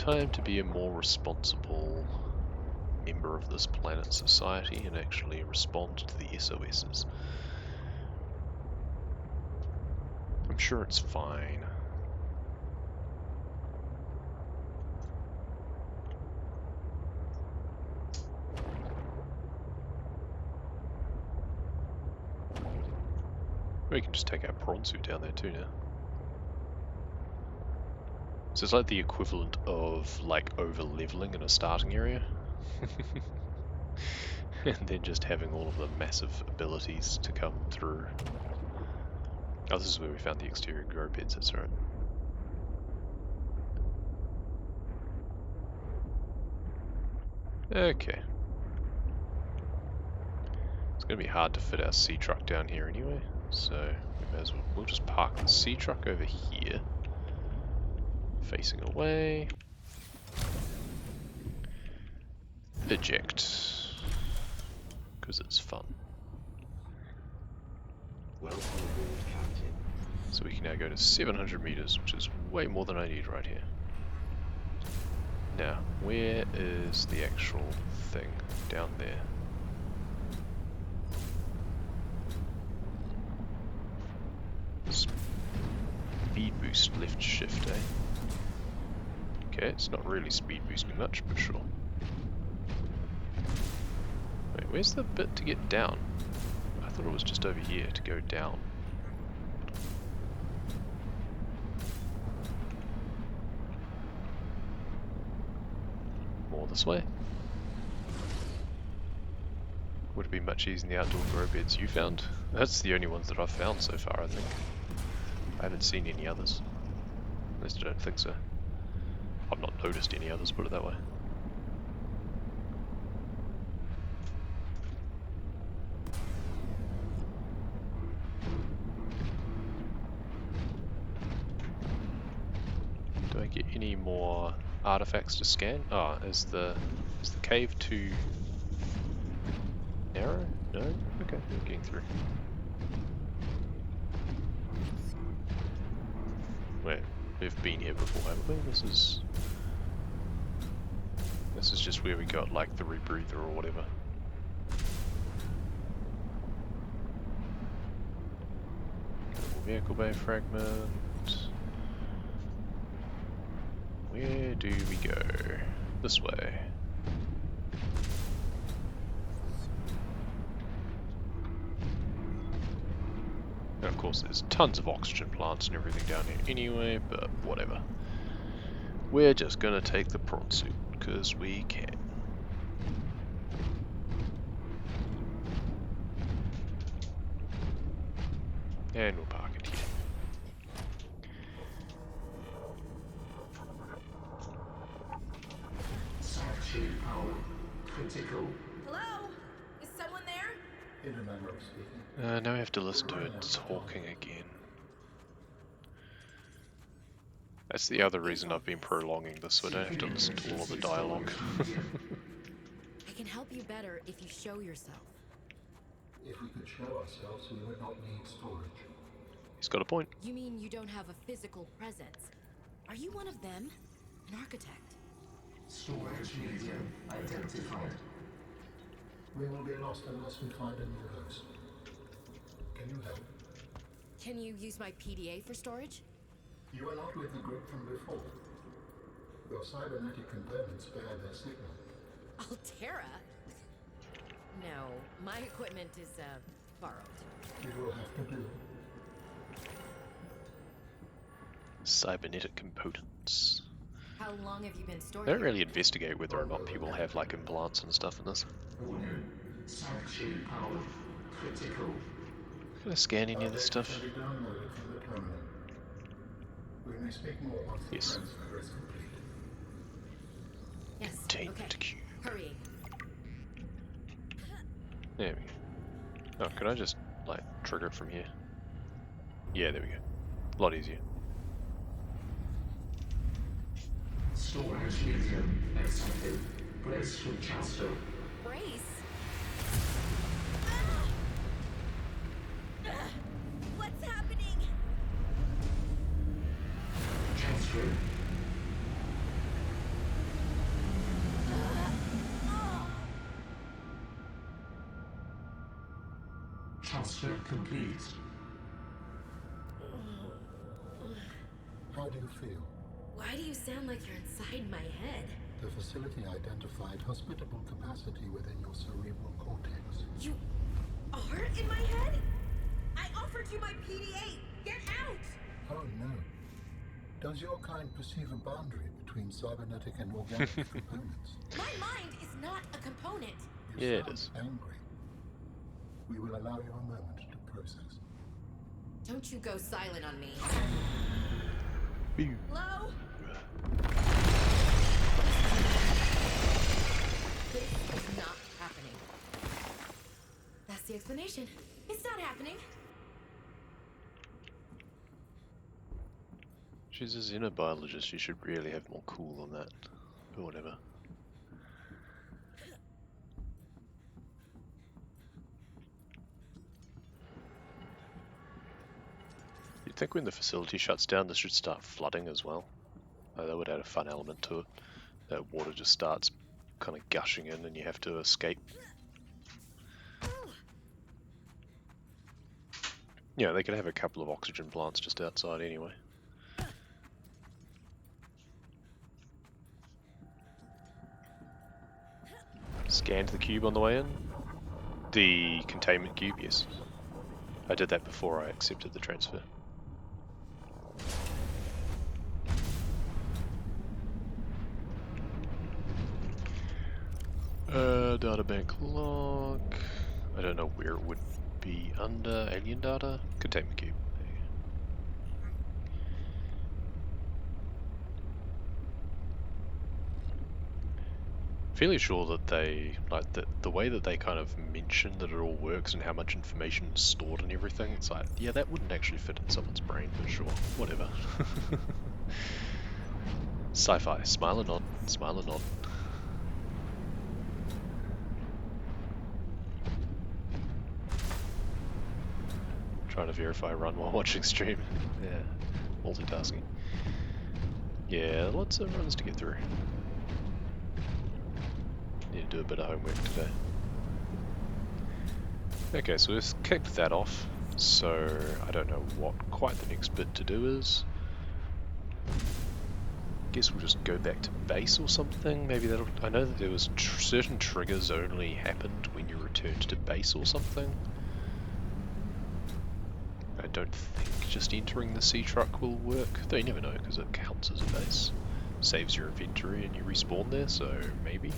time to be a more responsible member of this planet's society and actually respond to the SOSs. I'm sure it's fine. We can just take our prawn suit down there too now. So it's like the equivalent of like over leveling in a starting area. And then just having all of the massive abilities to come through. Oh, this is where we found the exterior grow beds, that's right. Okay. It's going to be hard to fit our sea truck down here anyway, so we may as well, we'll just park the sea truck over here, facing away. Eject. Because it's fun. Welcome aboard, Captain. So we can now go to 700 meters, which is way more than I need right here. Now, where is the actual thing down there? Speed boost, left shift, eh? Okay, it's not really speed boosting much, but sure. Wait, where's the bit to get down? I thought it was just over here to go down. More this way. Would it be much easier in the outdoor grow beds you found? That's the only ones that I've found so far, I think. I haven't seen any others. At least I don't think so. I've not noticed any others, put it that way. Do I get any more artifacts to scan? Oh, is the cave too narrow? No? Okay, we're getting through. Wait, we've been here before, haven't we? This is just where we got like the rebreather or whatever. Vehicle bay fragment. Where do we go? This way. And of course there's tons of oxygen plants and everything down here anyway, but whatever. We're just gonna take the prawn suit, because we can. And we'll park it here. Sanctuary power critical. Hello? Is someone there? In a manner of speaking. Now we have to listen to it talking again. That's the other reason I've been prolonging this, so I don't have to listen to all of the dialogue. I can help you better if you show yourself. If we could show ourselves, we would not need storage. He's got a point. You mean you don't have a physical presence? Are you one of them? An architect? Storage medium identified. We will be lost unless we find any of those. Can you help? Can you use my PDA for storage? You are not with the group from before. Your cybernetic components bear their signal. Altera? No, my equipment is, borrowed. You will have to do. Cybernetic components. How long have you been stored They don't here? really investigate whether or not people have like implants and stuff in this. Warning. Sanctuary power critical. Can I scan any of this stuff? Can be downloaded from the terminal. We may speak more once the Yes. transfer is complete. Yes, Containment okay. queue. Hurry. There we go. Oh, can I just like trigger it from here? Yeah, there we go. A lot easier. Storage medium accepted. Brace for transfer. Brace? What's happening? Transfer. Transfer complete. How do you feel? Why do you sound like you're inside my head? The facility identified hospitable capacity within your cerebral cortex. You are in my head? I offered you my PDA! Get out! Oh no. Does your kind perceive a boundary between cybernetic and organic components? My mind is not a component. You Yeah, it sound is. angry. We will allow you a moment to process. Don't you go silent on me. Pew. Hello? This is not happening. That's the explanation. It's not happening. She's a xenobiologist, you should really have more cool on that. But whatever. You'd think when the facility shuts down, this should start flooding as well. That would add a fun element to it. That water just starts kind of gushing in and you have to escape. Yeah, they could have a couple of oxygen plants just outside anyway. Scanned the cube on the way in. The containment cube, yes. I did that before I accepted the transfer. Databank log. I don't know where it would be under alien data. Containment cube. There you go. Fairly sure that they, like the way that they kind of mention that it all works and how much information is stored and everything, it's like, yeah, that wouldn't actually fit in someone's brain, but sure, whatever. Sci-fi, smile or nod, smile or nod. Trying to verify run while watching stream. Yeah, multitasking. Yeah, lots of runs to get through. Need to do a bit of homework today. Okay, so we've kicked that off, so I don't know what quite the next bit to do is. Guess we'll just go back to base or something. Maybe that'll. I know that there was certain triggers only happened when you returned to base or something. I don't think just entering the sea truck will work, though you never know because it counts as a base. Saves your inventory and you respawn there, so maybe.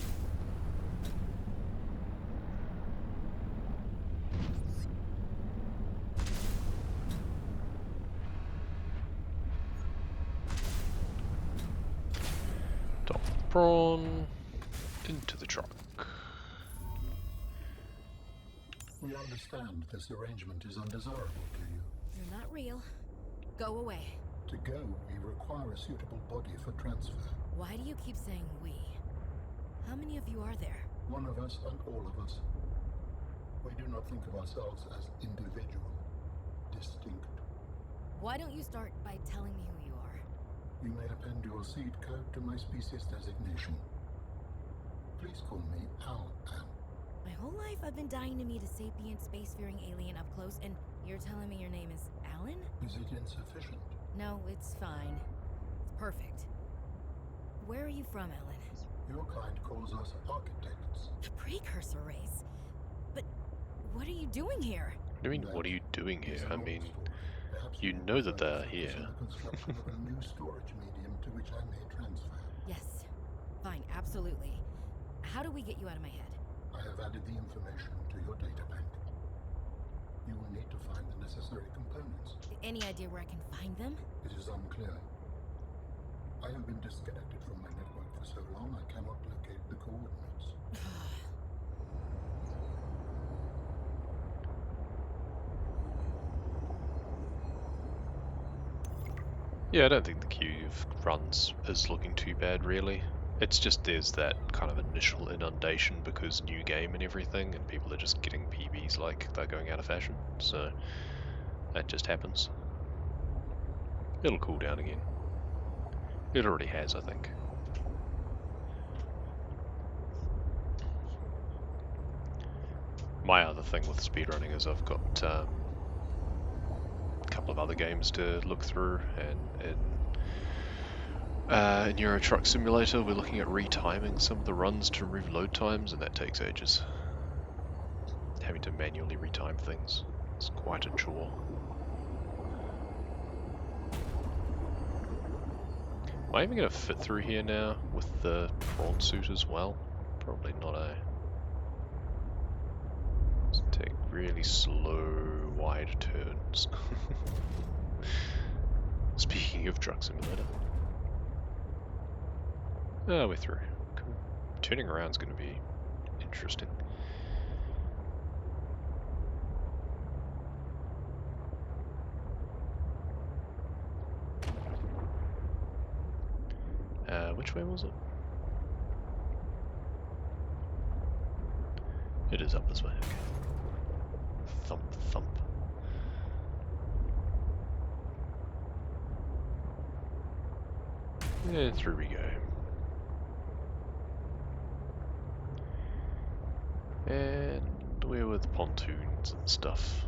Top prawn into the truck. We understand this arrangement is undesirable to you. You're not real. Go away. To go, we require a suitable body for transfer. Why do you keep saying we? How many of you are there? One of us and all of us. We do not think of ourselves as individual, distinct. Why don't you start by telling me who you are? You may append your seed code to my species designation. Please call me Al. My whole life I've been dying to meet a sapient spacefaring alien up close, and you're telling me your name is Alan? Is it insufficient? No, it's fine. It's perfect. Where are you from, Alan? Your kind calls us architects. The precursor race. But what are you doing here? What do you mean, what are you doing here? I mean, you know that they're here. The construction of a new storage medium to which I may transfer. Yes. Fine, absolutely. How do we get you out of my head? I have added the information to your data bank. You will need to find the necessary components. Any idea where I can find them? It is unclear. I have been disconnected from my network for so long I cannot locate the coordinates. Yeah, I don't think the queue of runs is looking too bad, really. It's just there's that kind of initial inundation because new game and everything, and people are just getting PBs like they're going out of fashion, so that just happens. It'll cool down again. It already has, I think. my other thing with speedrunning is I've got a couple of other games to look through, and in Euro Truck Simulator we're looking at retiming some of the runs to remove load times, and that takes ages. Having to manually retime things. It's quite a chore. Am I even going to fit through here now with the prawn suit as well? Probably not, eh? Let's take really slow, wide turns. Speaking of Truck Simulator. Oh, we're through. Cool. Turning around is going to be interesting. Which way was it? It is up this way, okay. Thump, thump. And through we go. And we're with pontoons and stuff.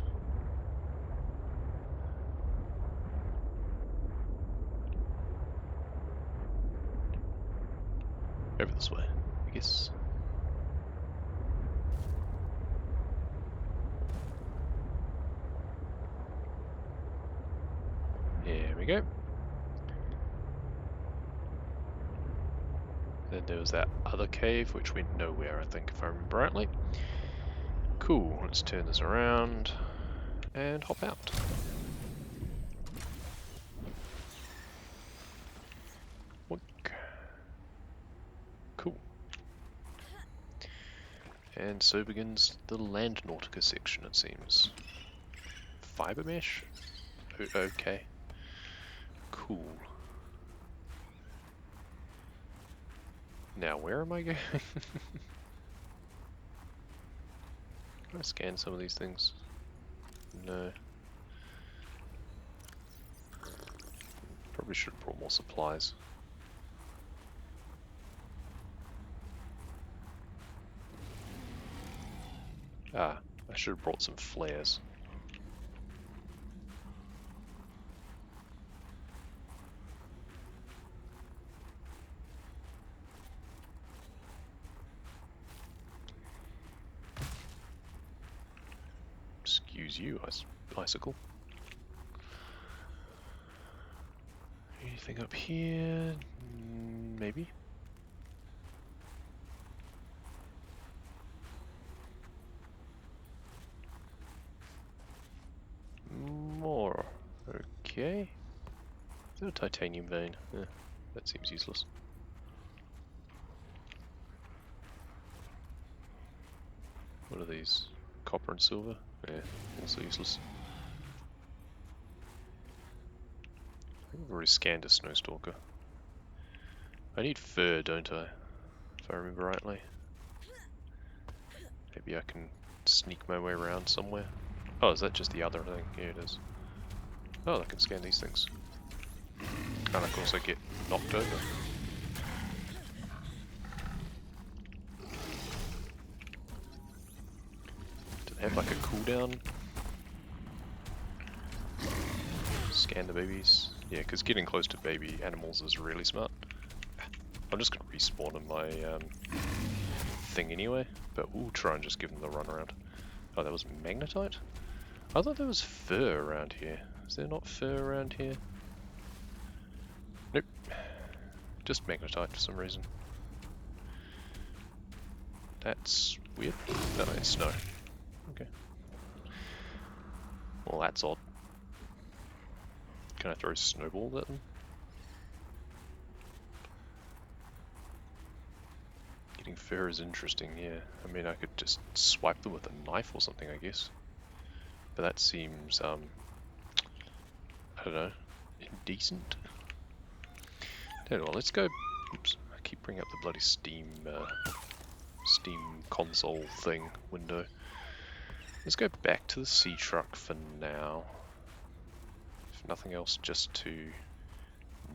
Over this way, I guess. Here we go. Then there was that other cave, which went nowhere, I think, if I remember rightly. Cool, let's turn this around and hop out. Cool. And so begins the Landnautica section, it seems. Fiber mesh? Okay. Cool. Now, where am I going? Can I scan some of these things? No. Probably should have brought more supplies. Ah, I should have brought some flares. Excuse you, bicycle. Anything up here? Maybe. More. Okay. Is that a titanium vein? That seems useless. What are these? Copper and silver? Yeah, also useless. I think I've already scanned a snowstalker. I need fur, don't I? If I remember rightly. Maybe I can sneak my way around somewhere. Oh, is that just the other thing? Yeah, it is. Oh, I can scan these things. And of course I get knocked over. Do they have like a cooldown? Scan the babies. Yeah, because getting close to baby animals is really smart. I'm just going to respawn in my thing anyway, but we'll try and just give them the run around. Oh, that was magnetite? I thought there was fur around here. Is there not fur around here? Nope. Just magnetite for some reason. That's weird. No, it's snow. Okay. Well, that's odd. Can I throw snowballs at them? Getting fur is interesting, yeah. I mean, I could just swipe them with a knife or something, I guess. But that seems, I don't know, indecent. Anyway, let's go. Oops, I keep bringing up the bloody Steam console thing window. Let's go back to the sea truck for now. If nothing else, just to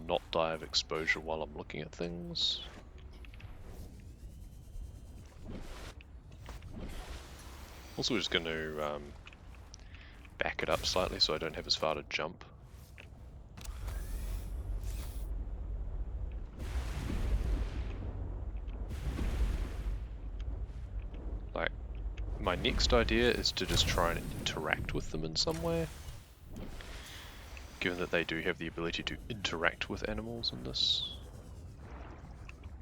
not die of exposure while I'm looking at things. Also, we're just going to back it up slightly so I don't have as far to jump. Like, my next idea is to just try and interact with them in some way. Given that they do have the ability to interact with animals in this.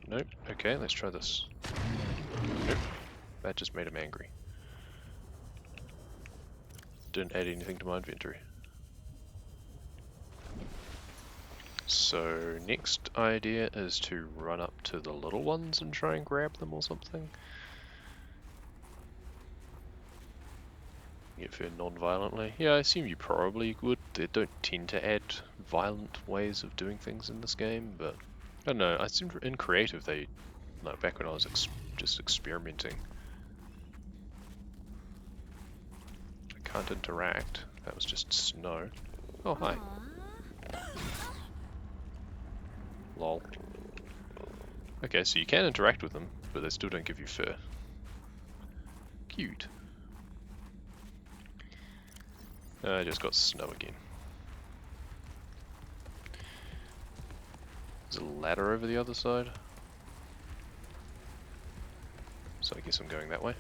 Nope. Okay, let's try this. Nope. That just made him angry. Didn't add anything to my inventory. So, next idea is to run up to the little ones and try and grab them or something. Get fair non-violently. Yeah, I assume you probably would. They don't tend to add violent ways of doing things in this game, but I don't know. I seem in creative they, like back when I was just experimenting, I can't interact. That was just snow. Oh hi. Lol. Okay, so you can interact with them, but they still don't give you fur. Cute. I just got snow again. There's a ladder over the other side. So I guess I'm going that way.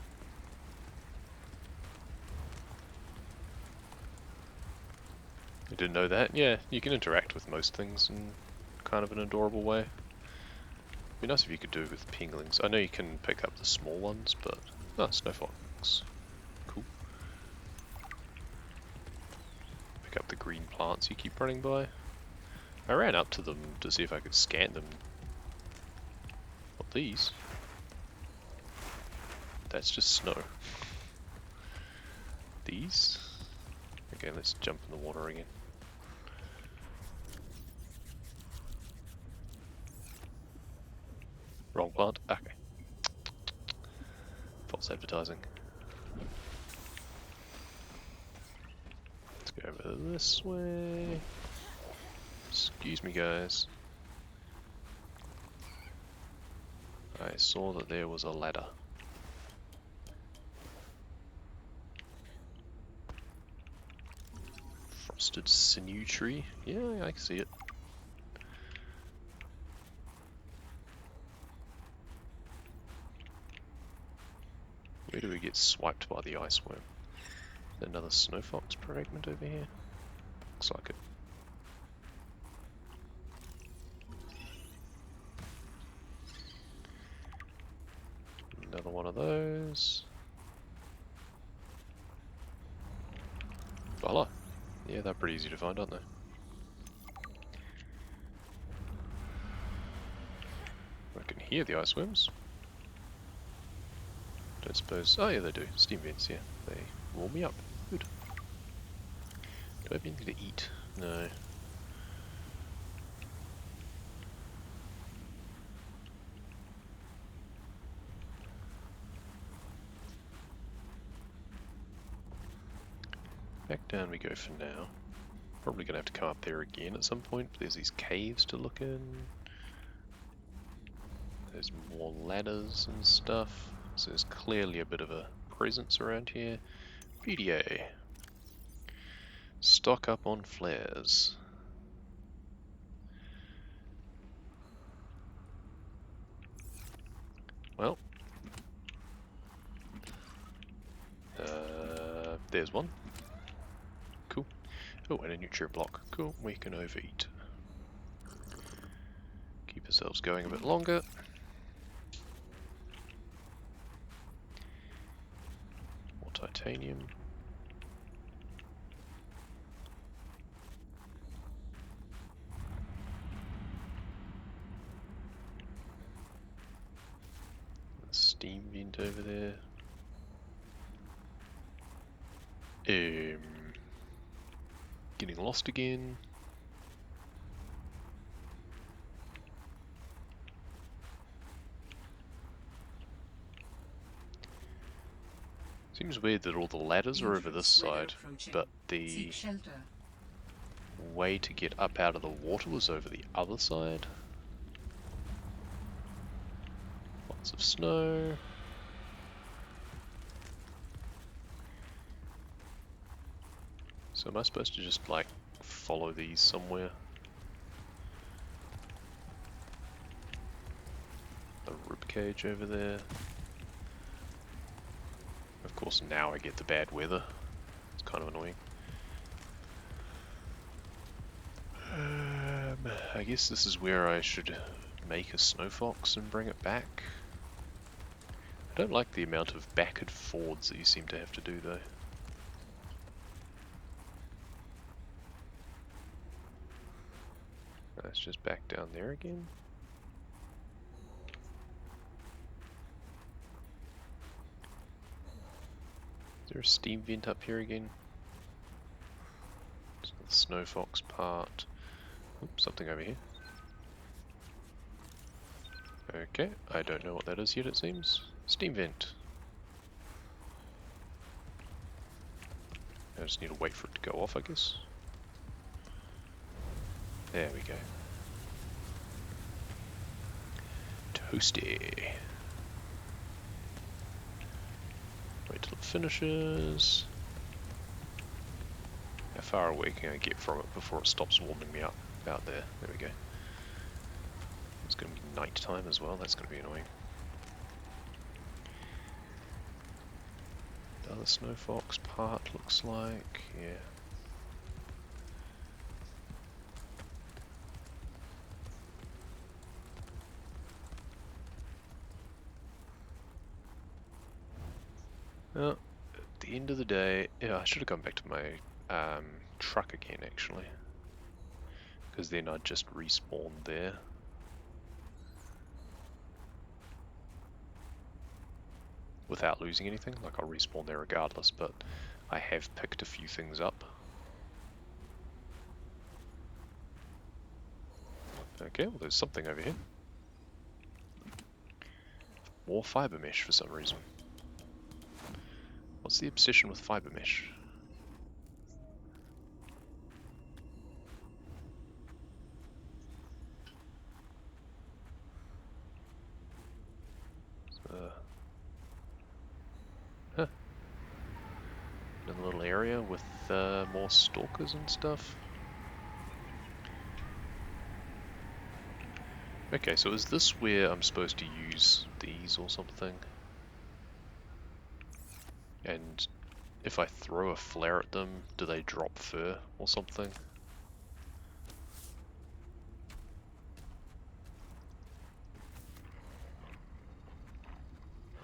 You didn't know that? Yeah, you can interact with most things in kind of an adorable way. It'd be nice if you could do it with penguins. I know you can pick up the small ones, but... Oh, snowfox. Cool. Pick up the green plants you keep running by. I ran up to them to see if I could scan them. What, these? That's just snow. These? Okay, let's jump in the water again. Wrong plant? Okay. False advertising. Let's go over this way. Excuse me, guys. I saw that there was a ladder. Frosted sinew tree? Yeah, I can see it. Where do we get swiped by the ice worm? Another snowfox fragment over here? Looks like it. Another one of those. Voila. Yeah, they're pretty easy to find, aren't they? I can hear the ice worms. Don't suppose... Oh yeah, they do. Steam vents, yeah. They warm me up. Good. Do I have anything to eat? No. Back down we go for now. Probably gonna have to come up there again at some point. There's these caves to look in. There's more ladders and stuff. So there's clearly a bit of a presence around here. PDA. Stock up on flares. Well. There's one. Cool. Oh, and a nutrient block. Cool, we can overeat. Keep ourselves going a bit longer. More titanium. Steam vent over there. Getting lost again. Seems weird that all the ladders are over this side, but the way to get up out of the water was over the other side. Lots of snow. So am I supposed to just like follow these somewhere? The ribcage over there. Of course now I get the bad weather. It's kind of annoying. I guess this is where I should make a snow fox and bring it back. I don't like the amount of back and forwards that you seem to have to do though. Let's just back down there again. Is there a steam vent up here again? So the snow fox part. Oops, something over here. Okay, I don't know what that is yet, it seems. Steam vent. I just need to wait for it to go off, I guess. There we go. Toasty. Wait till it finishes. How far away can I get from it before it stops warming me up? About there. There we go. It's going to be night time as well. That's going to be annoying. The other snow fox part looks like, yeah. Well, at the end of the day, yeah, I should have gone back to my truck again actually, because then I'd just respawn there. Without losing anything, like I'll respawn there regardless, but I have picked a few things up. Okay, well there's something over here. More fibre mesh for some reason. What's the obsession with fibre mesh? Huh. In a little area with more stalkers and stuff. Okay, so is this where I'm supposed to use these or something? And if I throw a flare at them, do they drop fur or something?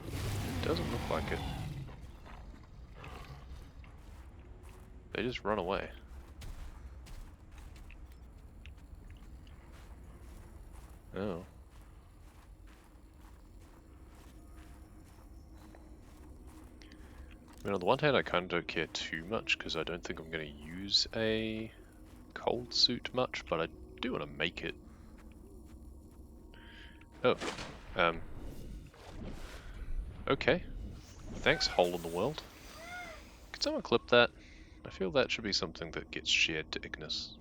It doesn't look like it. They just run away. Oh. I mean, on the one hand, I kind of don't care too much because I don't think I'm going to use a cold suit much, but I do want to make it. Oh. Okay. Thanks, hole in the world. Could someone clip that? I feel that should be something that gets shared to Ignis.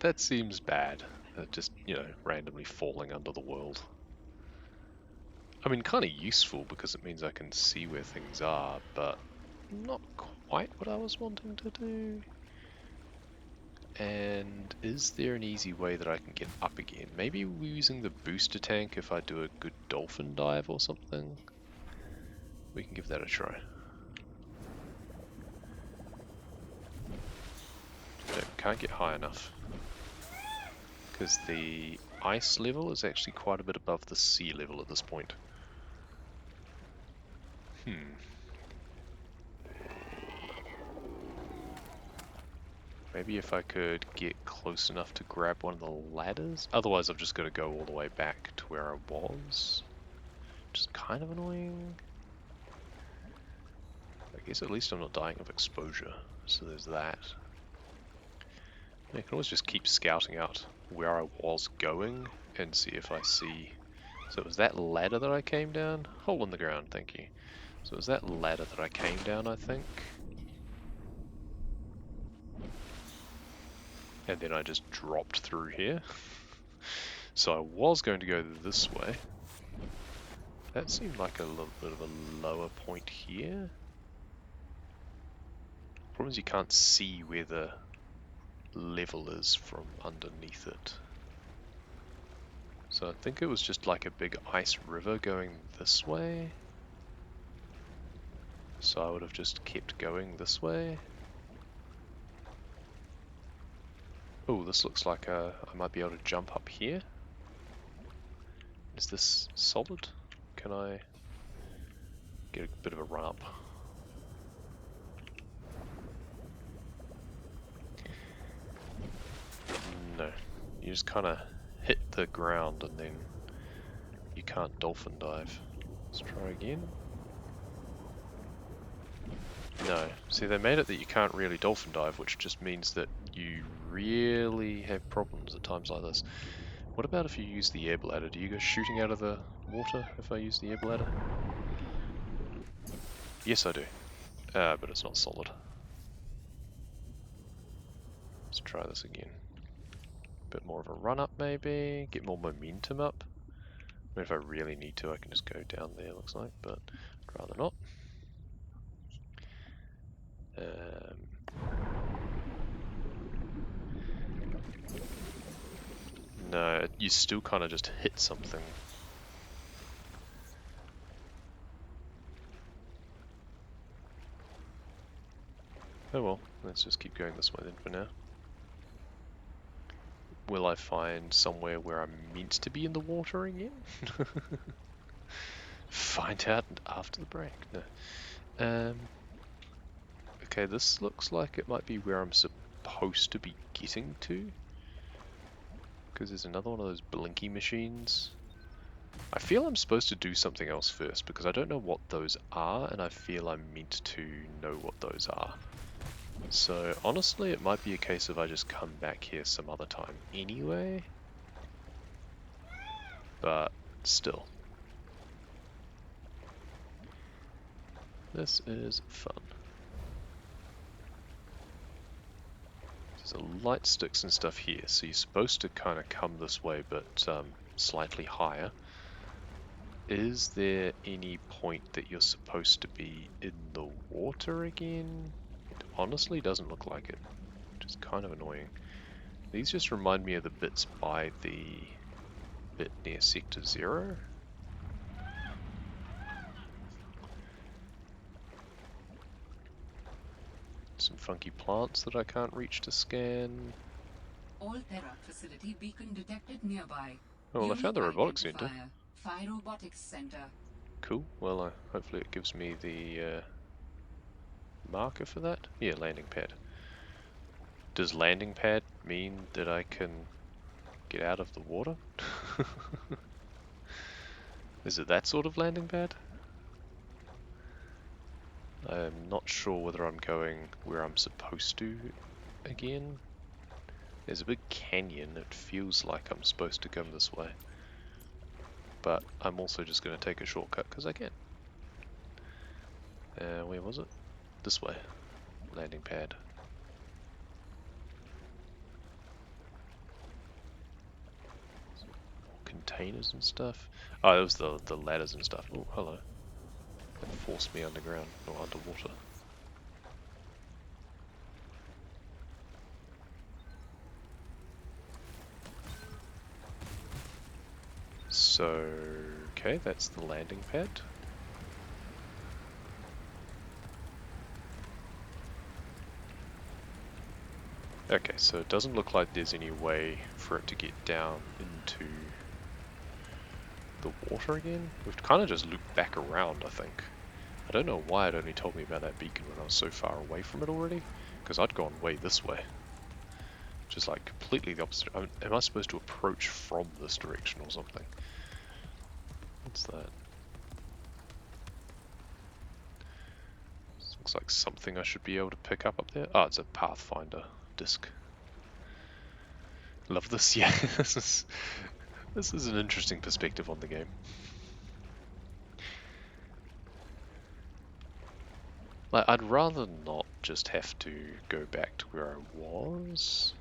That seems bad. Just, you know, randomly falling under the world. I mean, kind of useful because it means I can see where things are, but not quite what I was wanting to do. And is there an easy way that I can get up again? Maybe using the booster tank if I do a good dolphin dive or something? We can give that a try. Can't get high enough. Because the ice level is actually quite a bit above the sea level at this point. Maybe if I could get close enough to grab one of the ladders? Otherwise I've just got to go all the way back to where I was. Which is kind of annoying. I guess at least I'm not dying of exposure, so there's that. I can always just keep scouting out where I was going and see if I see... So it was that ladder that I came down? Hole in the ground, thank you. So it was that ladder that I came down, I think. And then I just dropped through here. So I was going to go this way. That seemed like a little bit of a lower point here. Problem is you can't see where the level is from underneath it. So I think it was just like a big ice river going this way. So I would have just kept going this way. Oh, this looks like I might be able to jump up here. Is this solid? Can I get a bit of a run up? No. You just kind of hit the ground and then you can't dolphin dive. Let's try again. No. See, they made it that you can't really dolphin dive, which just means that you really have problems at times like this. What about if you use the air bladder? Do you go shooting out of the water if I use the air bladder? Yes, I do. But it's not solid. Let's try this again. Bit more of a run up maybe, get more momentum up. I mean, if I really need to, I can just go down there, looks like, but I'd rather not. No, you still kind of just hit something. Oh well, let's just keep going this way then for now. Will I find somewhere where I'm meant to be in the water again? Find out after the break. No. Okay, this looks like it might be where I'm supposed to be getting to. Because there's another one of those blinky machines. I feel I'm supposed to do something else first because I don't know what those are and I feel I'm meant to know what those are. So honestly, it might be a case of I just come back here some other time anyway. But still. This is fun. There's a light sticks and stuff here, so you're supposed to kind of come this way but slightly higher. Is there any point that you're supposed to be in the water again? It honestly doesn't look like it, which is kind of annoying. These just remind me of the bits by the bit near Sector 0. Some funky plants that I can't reach to scan. All Terra facility beacon detected nearby. Oh, well, I found the robotics center. Phi Robotics Center. Cool. Well, hopefully it gives me the marker for that. Yeah, landing pad. Does landing pad mean that I can get out of the water? Is it that sort of landing pad? I'm not sure whether I'm going where I'm supposed to again. There's a big canyon, it feels like I'm supposed to come this way. But I'm also just going to take a shortcut because I can. Where was it? This way. Landing pad. Containers and stuff. Oh, it was the ladders and stuff. Oh, hello. That forced me underground or underwater. So, okay, that's the landing pad. Okay, so it doesn't look like there's any way for it to get down into the water again. We've kind of just looped back around, I think. I don't know why it only told me about that beacon when I was so far away from it already, because I'd gone way this way. Which is like completely the opposite. Am I supposed to approach from this direction or something? What's that? This looks like something I should be able to pick up there. Oh, it's a Pathfinder disc. Love this, yeah. This is an interesting perspective on the game. Like, I'd rather not just have to go back to where I was.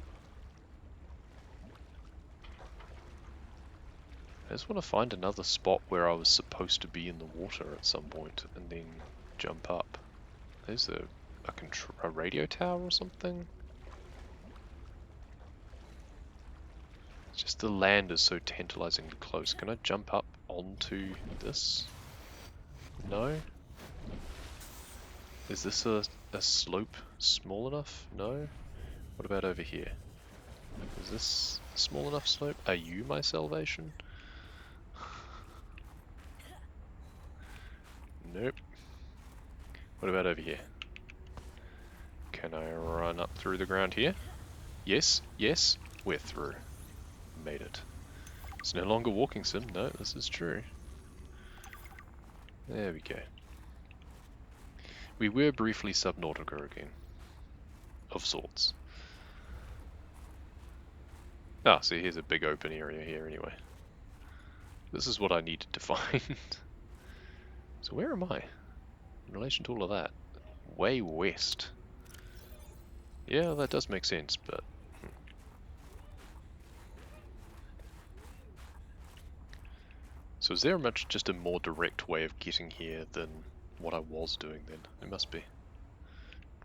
I just want to find another spot where I was supposed to be in the water at some point and then jump up. There's a radio tower or something? It's just the land is so tantalizingly close. Can I jump up onto this? No? Is this a slope small enough? No? What about over here? Is this a small enough slope? Are you my salvation? Nope. What about over here? Can I run up through the ground here? Yes, yes, we're through. Made it. It's no longer walking sim, no, this is true. There we go. We were briefly Subnautica again. Of sorts. Ah, see, here's a big open area here anyway. This is what I needed to find. So where am I in relation to all of that? Way west. Yeah, that does make sense, but... So is there just a more direct way of getting here than what I was doing then? It must be.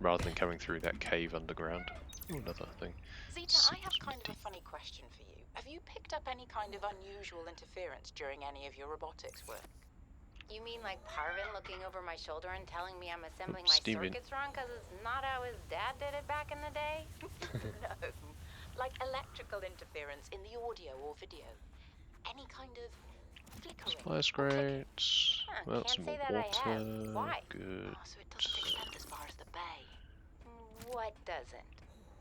Rather than coming through that cave underground. Ooh, another thing. Zeta, I have kind of a funny question for you. Have you picked up any kind of unusual interference during any of your robotics work? You mean like Parvin looking over my shoulder and telling me I'm assembling my Steam in. circuits wrong because it's not how his dad did it back in the day? No. Like electrical interference in the audio or video. Any kind of flickering. Splice great. Well, can't some say more that I have. water. Why? Good. Oh, so it doesn't extend as far as the bay. What doesn't?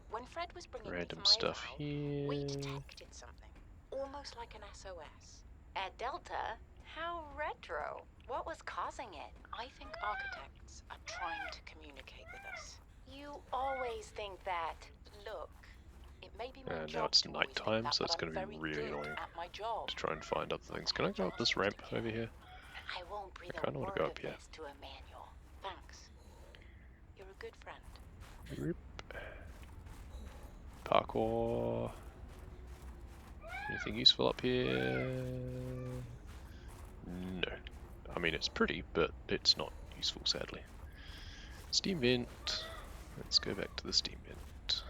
When Fred was bringing Random me from stuff Idaho, here. we detected something. Almost like an SOS. At Delta? How retro. What was causing it? I think architects are trying to communicate with us. You always think that. Look, it may be my And job now it's to always think nighttime, that, so it's but I'm going to be very really good annoying at my job. to try and find other things. Can I go up this ramp over here? I won't breathe I kinda a wanna word go of up here. this to Emmanuel. Thanks. You're a good friend. Yep. Parkour. Anything useful up here? No. I mean, it's pretty, but it's not useful, sadly. Steam vent. Let's go back to the steam vent.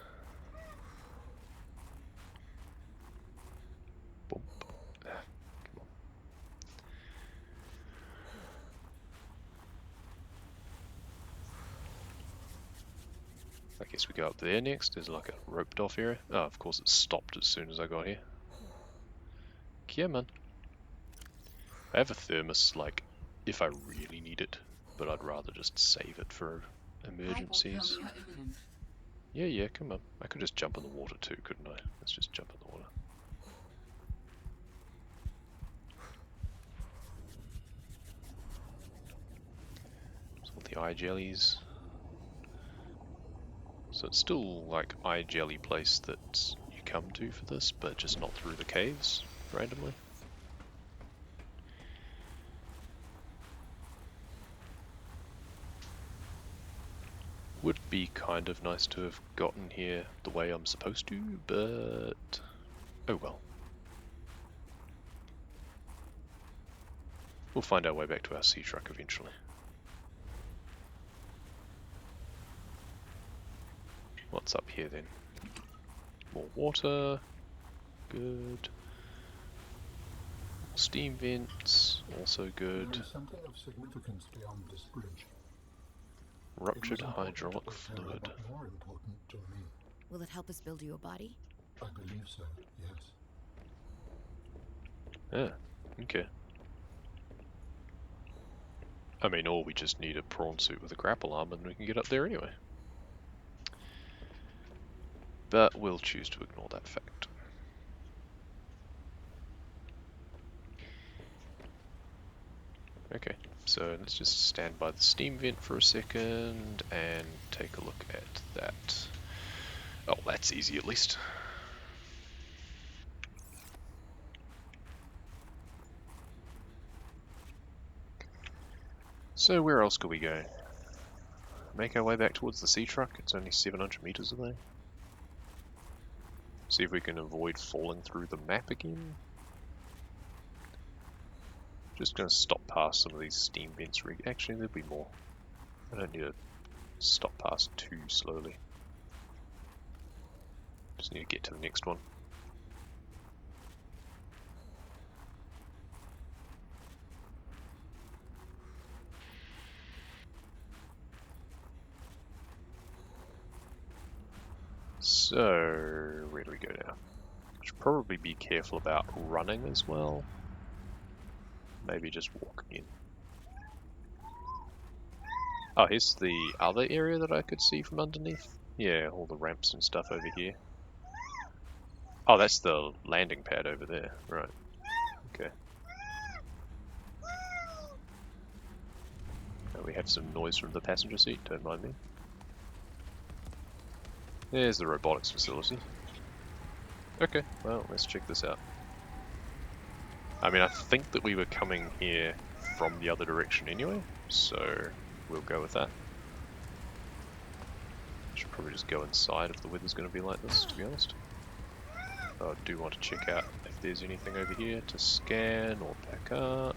Boom. Come on. I guess we go up there next. There's like a roped off area. Oh, of course it stopped as soon as I got here. Come on. I have a thermos, like, if I really need it, but I'd rather just save it for emergencies. Hypothermia imminent. Yeah, come on. I could just jump in the water too, couldn't I? Let's just jump in the water. So all the eye jellies. So it's still like eye jelly place that you come to for this, but just not through the caves randomly. Would be kind of nice to have gotten here the way I'm supposed to, but oh well. We'll find our way back to our sea truck eventually. What's up here then? More water. Good. Steam vents, also good. There is something of significance beyond this bridge. Ruptured It was important hydraulic to Terra, fluid. but more important to me. Will it help us build you a body? I believe so, yes. Yeah, okay. I mean, or we just need a prawn suit with a grapple arm and we can get up there anyway. But we'll choose to ignore that fact. Okay, so let's just stand by the steam vent for a second and take a look at that. Oh, that's easy at least. So where else could we go? Make our way back towards the sea truck. It's only 700 meters away. See if we can avoid falling through the map again. Just gonna stop past some of these steam vents. Actually, there'll be more. I don't need to stop past too slowly. Just need to get to the next one. So, where do we go now? Should probably be careful about running as well. Maybe just walking in. Oh, here's the other area that I could see from underneath. Yeah, all the ramps and stuff over here. Oh, that's the landing pad over there. Right. Okay. We have some noise from the passenger seat, don't mind me. There's the robotics facility. Okay, well, let's check this out. I mean, I think that we were coming here from the other direction anyway, so we'll go with that. Should probably just go inside if the weather's going to be like this, to be honest. I do want to check out if there's anything over here to scan or back up.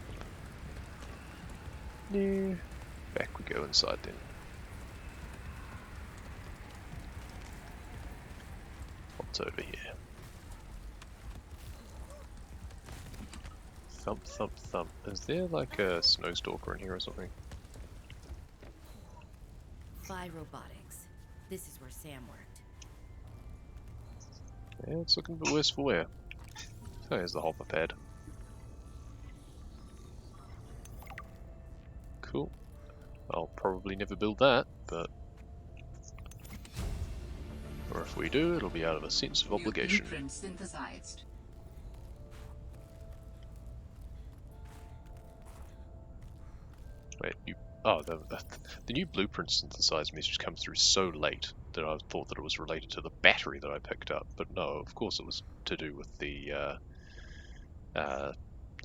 No. Back we go inside then. What's over here? Thump, thump, thump. Is there like a snow stalker in here or something? Phi Robotics. This is where Sam worked. Yeah, it's looking a bit worse for wear. Oh, here's the hopper pad. Cool. I'll probably never build that, but... or if we do, it'll be out of a sense of obligation. Blueprint synthesized. Wait, you... oh, the new blueprint synthesized message comes through so late that I thought that it was related to the battery that I picked up, but no, of course it was to do with the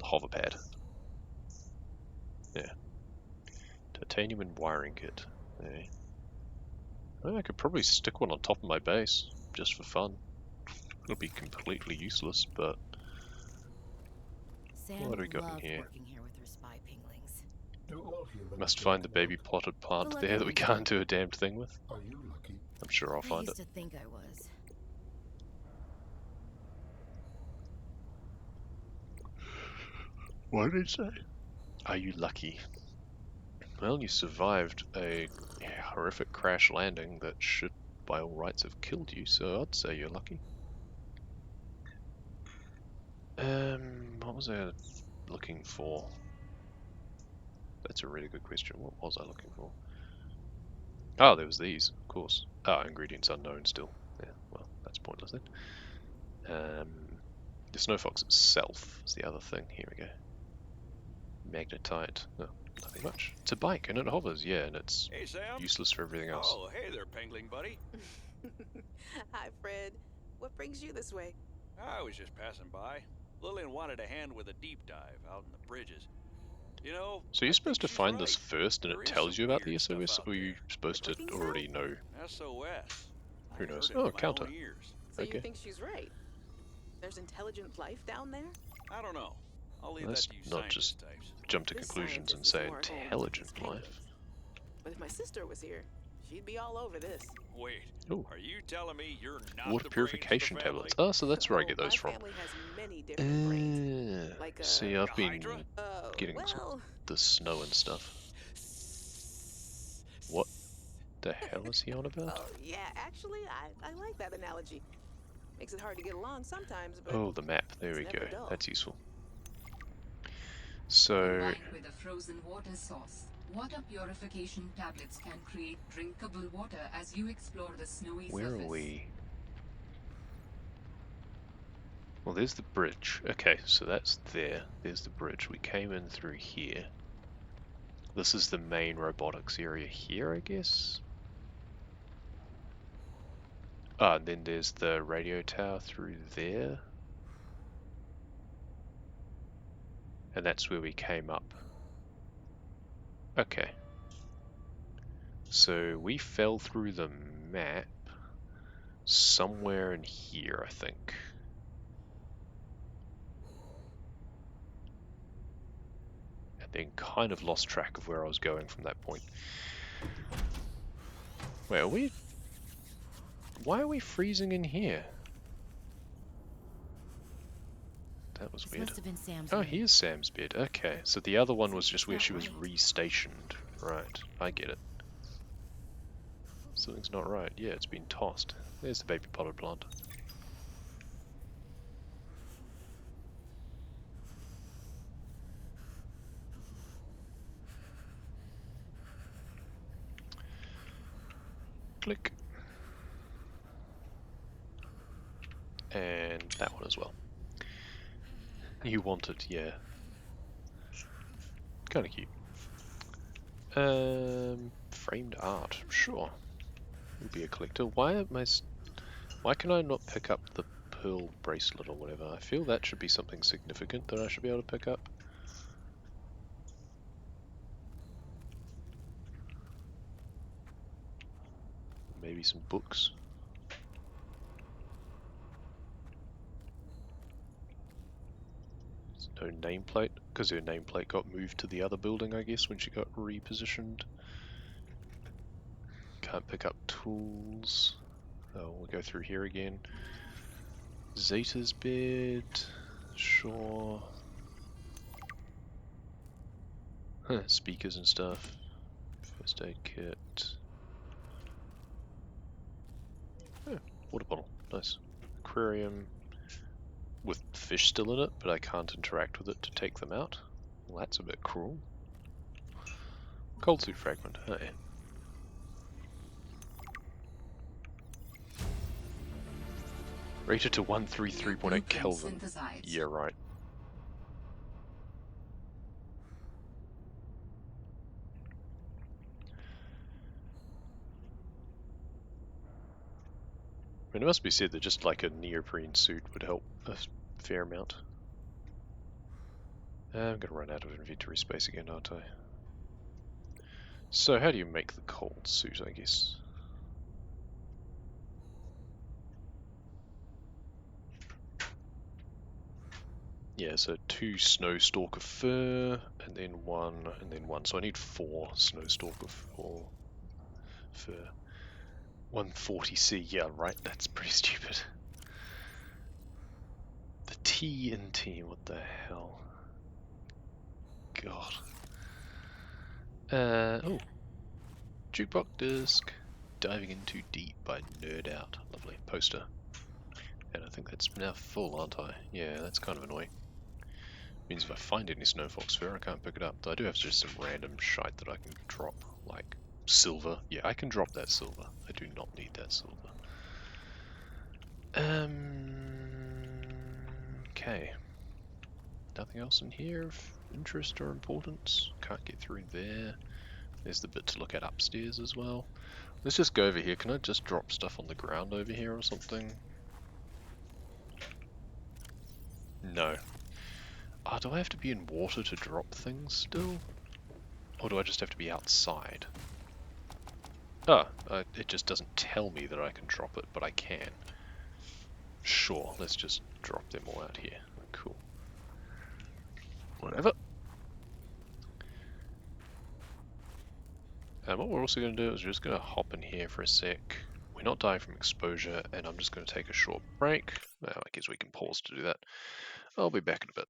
hover pad. Yeah. Titanium and wiring kit. Yeah. Well, I could probably stick one on top of my base, just for fun. It'll be completely useless, but... Sam what do we got in loved here? working here with her spy pinglings. Do all humans Must find the like baby milk? potted plant Well, there that we everyone can't do a damned thing with. Are you lucky? I'm sure I'll I find used it. to think I was. What did it say? Are you lucky? Well, you survived a horrific crash landing that should, by all rights, have killed you, so I'd say you're lucky. What was I looking for? That's a really good question. What was I looking for? Oh, there was these, of course. Ah, ingredients unknown still. Yeah, well, that's pointless then. The Snow Fox itself is the other thing. Here we go. Magnetite. Oh, nothing much. It's a bike and it hovers, yeah, and it's Hey, Sam. useless for everything else. Oh, hey there, Pengling buddy. Hi, Fred. What brings you this way? I was just passing by. Lillian wanted a hand with a deep dive out in the bridges. You know, So you're I supposed to think she's find this right. first and There it is tells some you about the weird stuff SOS, out or are you there. supposed to Looking already know? SOS. Who I knows? heard it Oh, with my counter. own ears. So Okay. you think she's right? There's intelligent life down there? I don't know. I'll leave Let's that to you not scientist just types. jump to This conclusions and scientist say is more at home with intelligent these penguins. life. But if my sister was here, she'd be all over this. Wait, Ooh. are you telling me you're not Water the purification brains of the tablets. family? Oh, so that's where I Oh, get those my from. family has many different brains. Like a- See, I've A been Hydra? getting well... the snow and stuff. What the hell is he on about? Oh, yeah, actually, I like that analogy. Makes it hard to get along sometimes, but... Oh, the map. There we it's go. never dull. That's useful. So, Combined with a frozen water source, water purification tablets can create drinkable water as you explore the snowy where surface. are we? Well, there's the bridge. Okay, so that's there. There's the bridge. We came in through here. This is the main robotics area here, I guess. Ah, and then there's the radio tower through there. And that's where we came up. Okay. So we fell through the map somewhere in here, I think. then kind of lost track of where I was going from that point. Wait, are we... Why are we freezing in here? That was This weird. must have been Sam's Oh, room. here's Sam's bed. Okay, so the other one was just where Something's she not was right. restationed. Right, I get it. Something's not right. Yeah, it's been tossed. There's the baby potted plant. Click. And that one as well. You want it, yeah. Kind of cute. Framed art, sure. We'll be a collector. Why can I not pick up the pearl bracelet or whatever? I feel that should be something significant that I should be able to pick up. Maybe some books. There's no nameplate, because her nameplate got moved to the other building, I guess, when she got repositioned. Can't pick up tools. Oh, we'll go through here again. Zeta's bed. Sure. Huh, speakers and stuff. First aid kit. Oh, water bottle. Nice. Aquarium. With fish still in it, but I can't interact with it to take them out. Well, that's a bit cruel. Cold suit fragment. Oh, yeah. Rated to 133.8 Blueprint Kelvin. synthesized. Yeah, right. I mean, it must be said that just like a neoprene suit would help a fair amount. I'm gonna run out of inventory space again, aren't I? So how do you make the cold suit, I guess? Yeah, so 2 snowstalker fur, and then 1, and then 1. So I need 4 snowstalker fur. 140C, yeah, right, that's pretty stupid. The T in T, what the hell? God. Oh. Jukebox disc. Diving in too deep by Nerd Out. Lovely. Poster. And I think that's now full, aren't I? Yeah, that's kind of annoying. Means if I find any snowfox fur, I can't pick it up. Though I do have just some random shite that I can drop, like silver. Yeah, I can drop that silver. I do not need that silver. Okay. Nothing else in here of interest or importance. Can't get through there. There's the bit to look at upstairs as well. Let's just go over here. Can I just drop stuff on the ground over here or something? No. Do I have to be in water to drop things still? Or do I just have to be outside? It just doesn't tell me that I can drop it, but I can. Sure, let's just drop them all out here. Cool. Whatever. And what we're also going to do is we're just going to hop in here for a sec. We're not dying from exposure, and I'm just going to take a short break. Well, I guess we can pause to do that. I'll be back in a bit.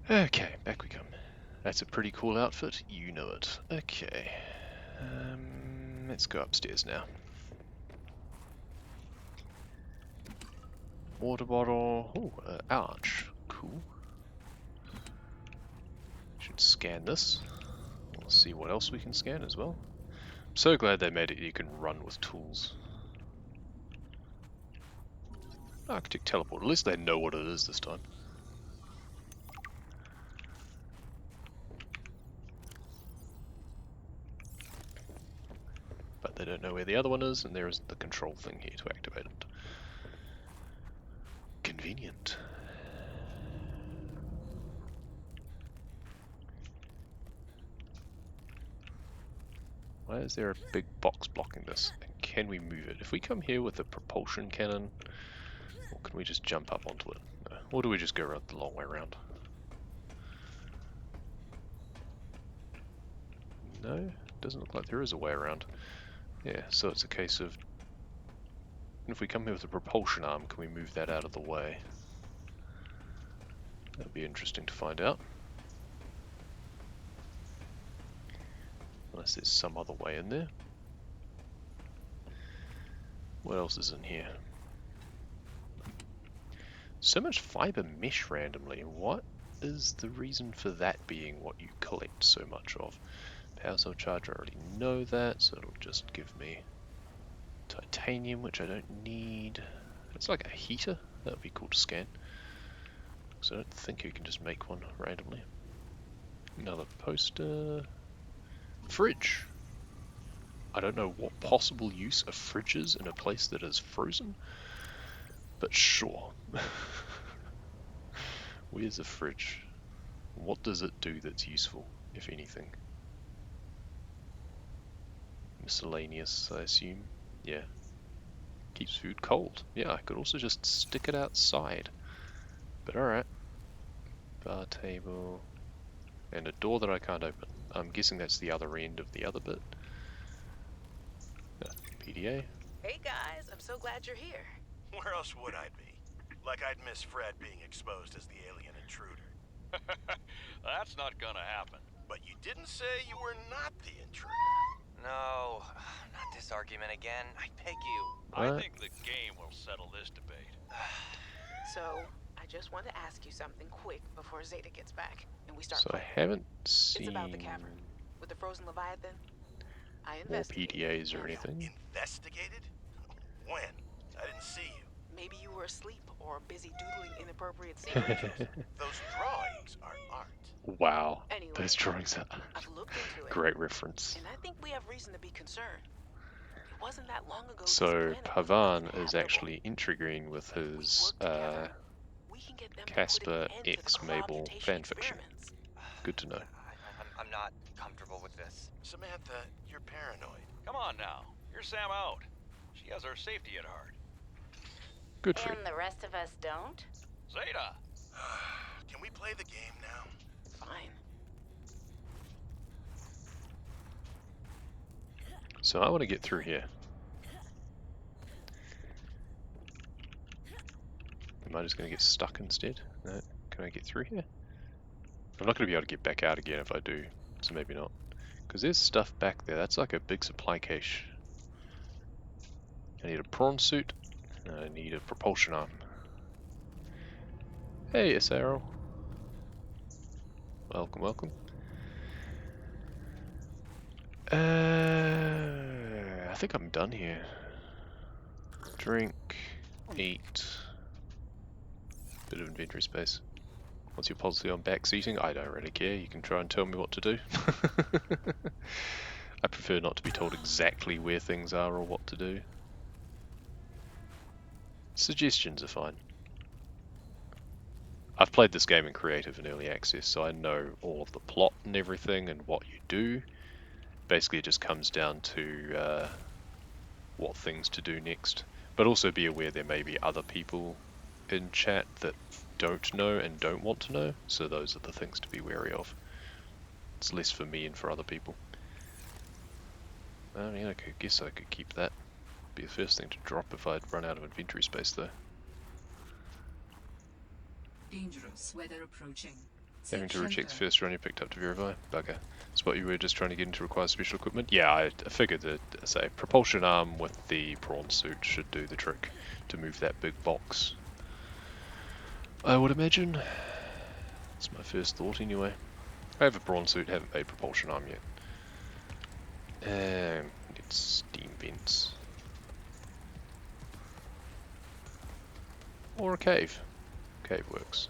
Okay, back we come. That's a pretty cool outfit, you know it. Okay, let's go upstairs now. Water bottle. Oh, arch. Cool. Should scan this. We'll see what else we can scan as well. I'm so glad they made it you can run with tools. Arctic teleport. At least they know what it is this time. But they don't know where the other one is, and there isn't the control thing here to activate it. Convenient. Why is there a big box blocking this? And can we move it? If we come here with a propulsion cannon, or can we just jump up onto it? No. Or do we just go around the long way around? No, doesn't look like there is a way around. Yeah, so it's a case of, if we come here with a propulsion arm, can we move that out of the way? That'd be interesting to find out. Unless there's some other way in there. What else is in here? So much fiber mesh randomly. What is the reason for that being what you collect so much of? Power cell charger, I already know that, so it'll just give me titanium, which I don't need. It's like a heater. That would be cool to scan. So I don't think you can just make one randomly. Another poster. Fridge. I don't know what possible use a fridge is in a place that is frozen, but sure. Where's a fridge? What does it do that's useful, if anything? Miscellaneous, I assume. Yeah. Keeps food cold. Yeah, I could also just stick it outside. But alright. Bar table. And a door that I can't open. I'm guessing that's the other end of the other bit. PDA. Hey guys, I'm so glad you're here. Where else would I be? Like I'd miss Fred being exposed as the alien intruder. That's not gonna happen. But you didn't say you were not the intruder. No, not this argument again. I beg you. I think the game will settle this debate. So, I just want to ask you something quick before Zeta gets back and we start So I playing. haven't seen It's about the cavern with the frozen Leviathan. I more investigated. PDAs or anything. Investigated? When? I didn't see you. Maybe you were asleep or busy doodling inappropriate sea creatures. Those drawings are art. Wow, Anyway, those drawings are I've looked into it. great reference. And I think we have reason to be concerned. It wasn't that long ago. So this planet was Pavan is uninhabitable. actually intriguing with We his work together. We can get them to put Casper an end to the X cloud Mabel mutation fanfiction. experiments. Good to know. I'm not comfortable with this. Samantha, you're paranoid. Come on now. You're Sam out. She has our safety at heart. Good for And the rest of us don't? Zeta! Can we play the game now? Fine. So I want to get through here. Am I just going to get stuck instead? No. Can I get through here? I'm not going to be able to get back out again if I do, so maybe not. Because there's stuff back there. That's like a big supply cache. I need a prawn suit. And I need a propulsion arm. Hey, SRL. Welcome, welcome. I think I'm done here. Drink, eat, bit of inventory space. What's your policy on backseating? I don't really care. You can try and tell me what to do. I prefer not to be told exactly where things are or what to do. Suggestions are fine. I've played this game in creative and early access, so I know all of the plot and everything and what you do. Basically, it just comes down to what things to do next. But also be aware there may be other people in chat that don't know and don't want to know, so those are the things to be wary of. It's less for me and for other people. I mean, I guess I could keep that. Be the first thing to drop if I'd run out of inventory space though. Dangerous weather approaching. Having to recheck the shelter. first run you picked up to verify. Bugger. Spot you were just trying to get into requires special equipment. Yeah, I figured that, say, propulsion arm with the prawn suit should do the trick to move that big box. I would imagine. That's my first thought anyway. I have a prawn suit, haven't made propulsion arm yet. Need steam vents. Or a cave. Cave works.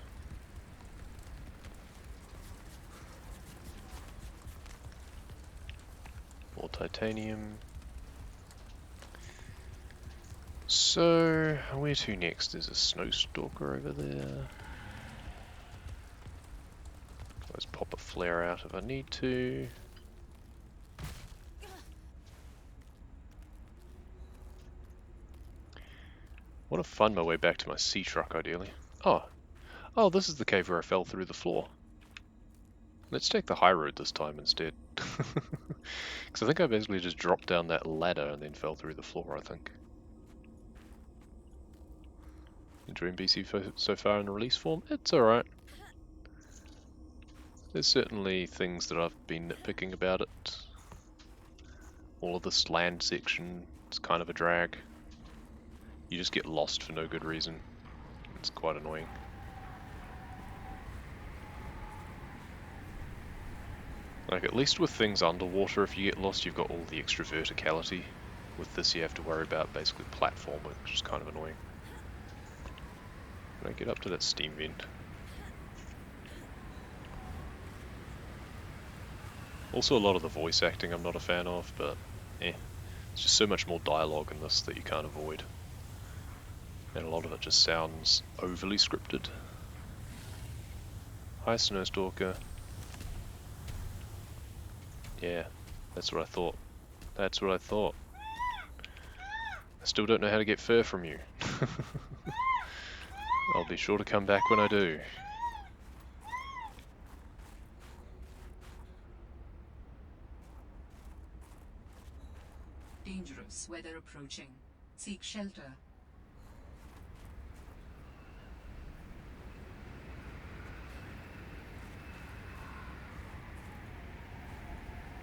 More titanium. So, where to next? There's a snow stalker over there. Let's pop a flare out if I need to. I want to find my way back to my sea truck ideally. Oh, this is the cave where I fell through the floor. Let's take the high road this time instead. Because I think I basically just dropped down that ladder and then fell through the floor, I think. Enjoying BC so far in the release form? It's alright. There's certainly things that I've been nitpicking about it. All of this land section is kind of a drag. You just get lost for no good reason. It's quite annoying. Like, at least with things underwater, if you get lost, you've got all the extra verticality. With this, you have to worry about basically platforming, which is kind of annoying. Can I get up to that steam vent? Also, a lot of the voice acting I'm not a fan of, but eh. There's just so much more dialogue in this that you can't avoid. And a lot of it just sounds overly scripted. Hi, Snowstalker. Yeah, that's what I thought. That's what I thought. I still don't know how to get fur from you. I'll be sure to come back when I do. Dangerous weather approaching. Seek shelter.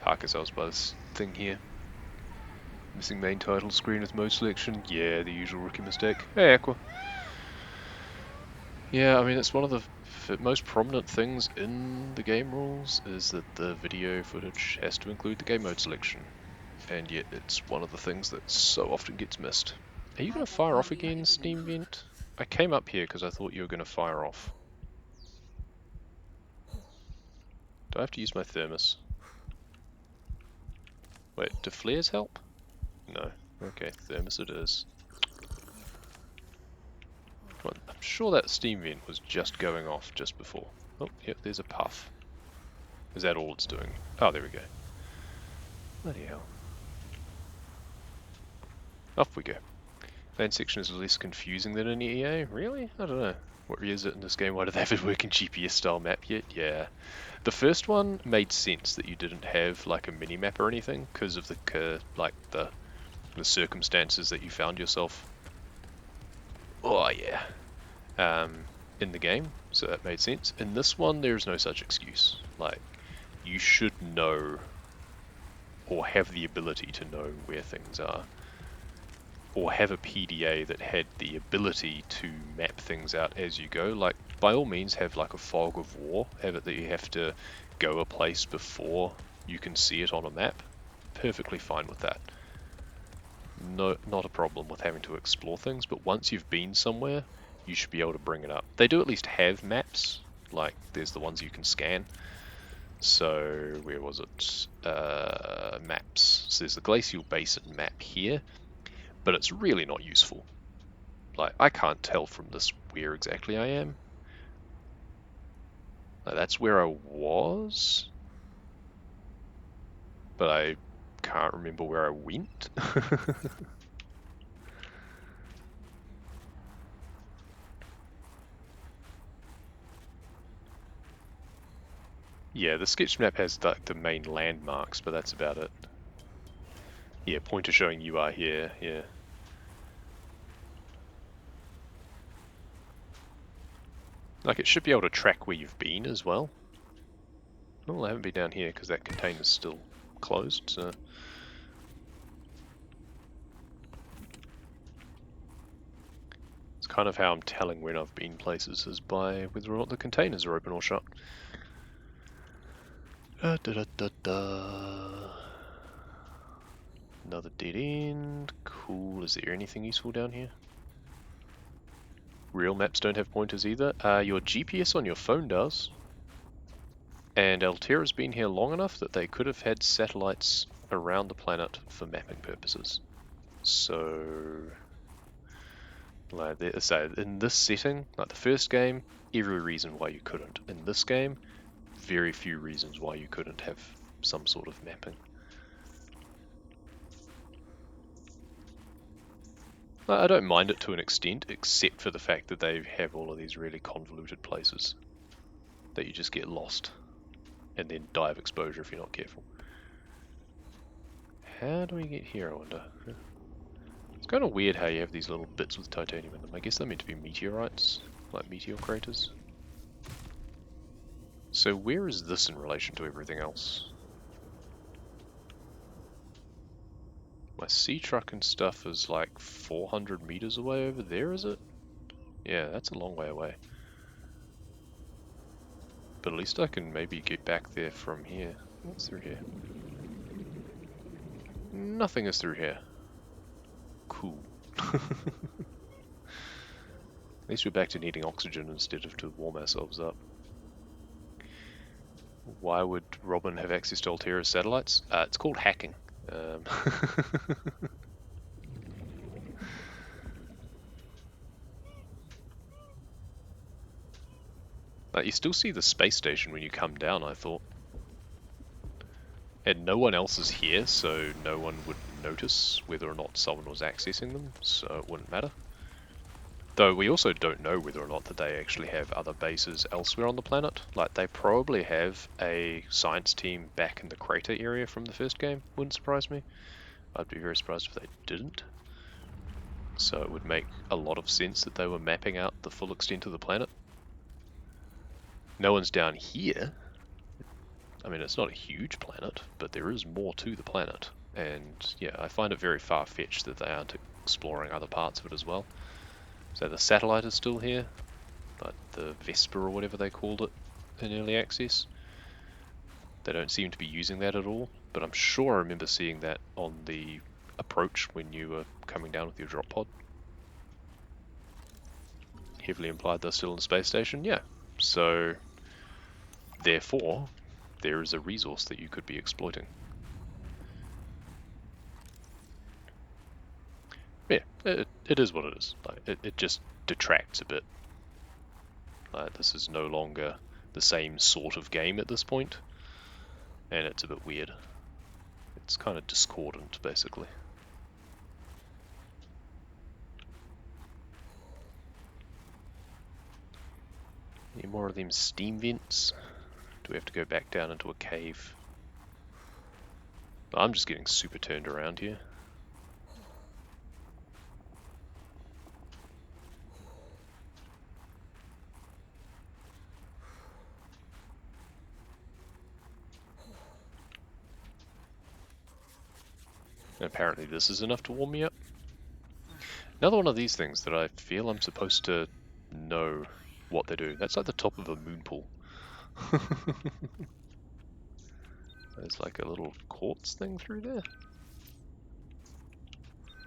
Park ourselves by this thing here. Missing main title screen with mode selection. Yeah, the usual rookie mistake. Hey, Aqua. Yeah, I mean, it's one of the most prominent things in the game rules is that the video footage has to include the game mode selection. And yet it's one of the things that so often gets missed. Are you going to fire off again, Steam Vent? I came up here because I thought you were going to fire off. Do I have to use my thermos? Wait, do flares help? No. Okay, thermos it is. Come on, I'm sure that steam vent was just going off just before. Oh, yep, there's a puff. Is that all it's doing? Oh, there we go. Bloody hell. Off we go. Land section is less confusing than in EA? Really? I don't know. What is it in this game? Why do they have a working GPS style map yet? Yeah. The first one made sense that you didn't have like a mini map or anything because of the the circumstances that you found yourself. Oh yeah. In the game, so that made sense. In this one, there's no such excuse. Like, you should know or have the ability to know where things are. Or have a PDA that had the ability to map things out as you go. Like, by all means, have like a fog of war. Have it that you have to go a place before you can see it on a map. Perfectly fine with that. No, not a problem with having to explore things, but once you've been somewhere, you should be able to bring it up. They do at least have maps, like there's the ones you can scan. So, where was it? Maps. So there's the Glacial Basin map here, but it's really not useful. Like, I can't tell from this where exactly I am. Like, that's where I was, but I can't remember where I went. Yeah, the sketch map has the main landmarks, but that's about it. Yeah, pointer showing you are here, yeah. Like, it should be able to track where you've been as well. Well, I haven't been down here because that container's still closed, so... It's kind of how I'm telling when I've been places, is by whether or not the containers are open or shut. Da, da, da, da, da. Another dead end. Cool. Is there anything useful down here? Real maps don't have pointers either. Your GPS on your phone does. And Altera's been here long enough that they could have had satellites around the planet for mapping purposes. So, so in this setting, like the first game, every reason why you couldn't. In this game, very few reasons why you couldn't have some sort of mapping. I don't mind it to an extent, except for the fact that they have all of these really convoluted places that you just get lost and then die of exposure if you're not careful. How do we get here, I wonder? It's kind of weird how you have these little bits with titanium in them. I guess they're meant to be meteorites, like meteor craters. So where is this in relation to everything else? My sea truck and stuff is like 400 meters away over there, is it? Yeah, that's a long way away. But at least I can maybe get back there from here. What's through here? Nothing is through here. Cool. At least we're back to needing oxygen instead of to warm ourselves up. Why would Robin have access to Altera's satellites? It's called hacking. You still see the space station when you come down, I thought. And no one else is here, so no one would notice whether or not someone was accessing them, so it wouldn't matter. Though we also don't know whether or not that they actually have other bases elsewhere on the planet. Like, they probably have a science team back in the crater area from the first game. Wouldn't surprise me. I'd be very surprised if they didn't. So it would make a lot of sense that they were mapping out the full extent of the planet. No one's down here. I mean, it's not a huge planet, but there is more to the planet. And yeah, I find it very far-fetched that they aren't exploring other parts of it as well. So the satellite is still here, but the Vesper or whatever they called it in early access, they don't seem to be using that at all, but I'm sure I remember seeing that on the approach when you were coming down with your drop pod. Heavily implied they're still in the space station, yeah. So, therefore, there is a resource that you could be exploiting. Yeah, it is what it is. Like, it just detracts a bit. Like, this is no longer the same sort of game at this point, and it's a bit weird. It's kind of discordant, basically. Any more of them steam vents? Do we have to go back down into a cave? I'm just getting super turned around here. And apparently this is enough to warm me up. Another one of these things that I feel I'm supposed to know what they do. That's like the top of a moon pool. There's like a little quartz thing through there.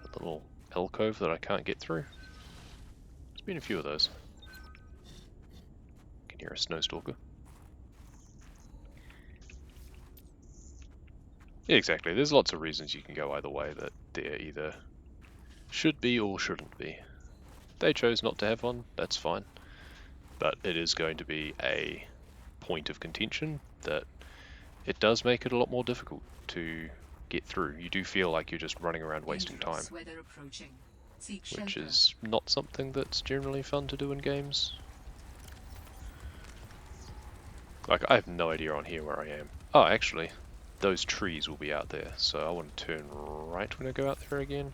A little alcove that I can't get through. There's been a few of those. Can hear a snow stalker. Yeah, exactly. There's lots of reasons you can go either way, that there either should be or shouldn't be. They chose not to have one, that's fine. But it is going to be a point of contention that it does make it a lot more difficult to get through. You do feel like you're just running around wasting time, which is not something that's generally fun to do in games. Like, I have no idea on here where I am. Oh, actually, those trees will be out there, so I want to turn right when I go out there again.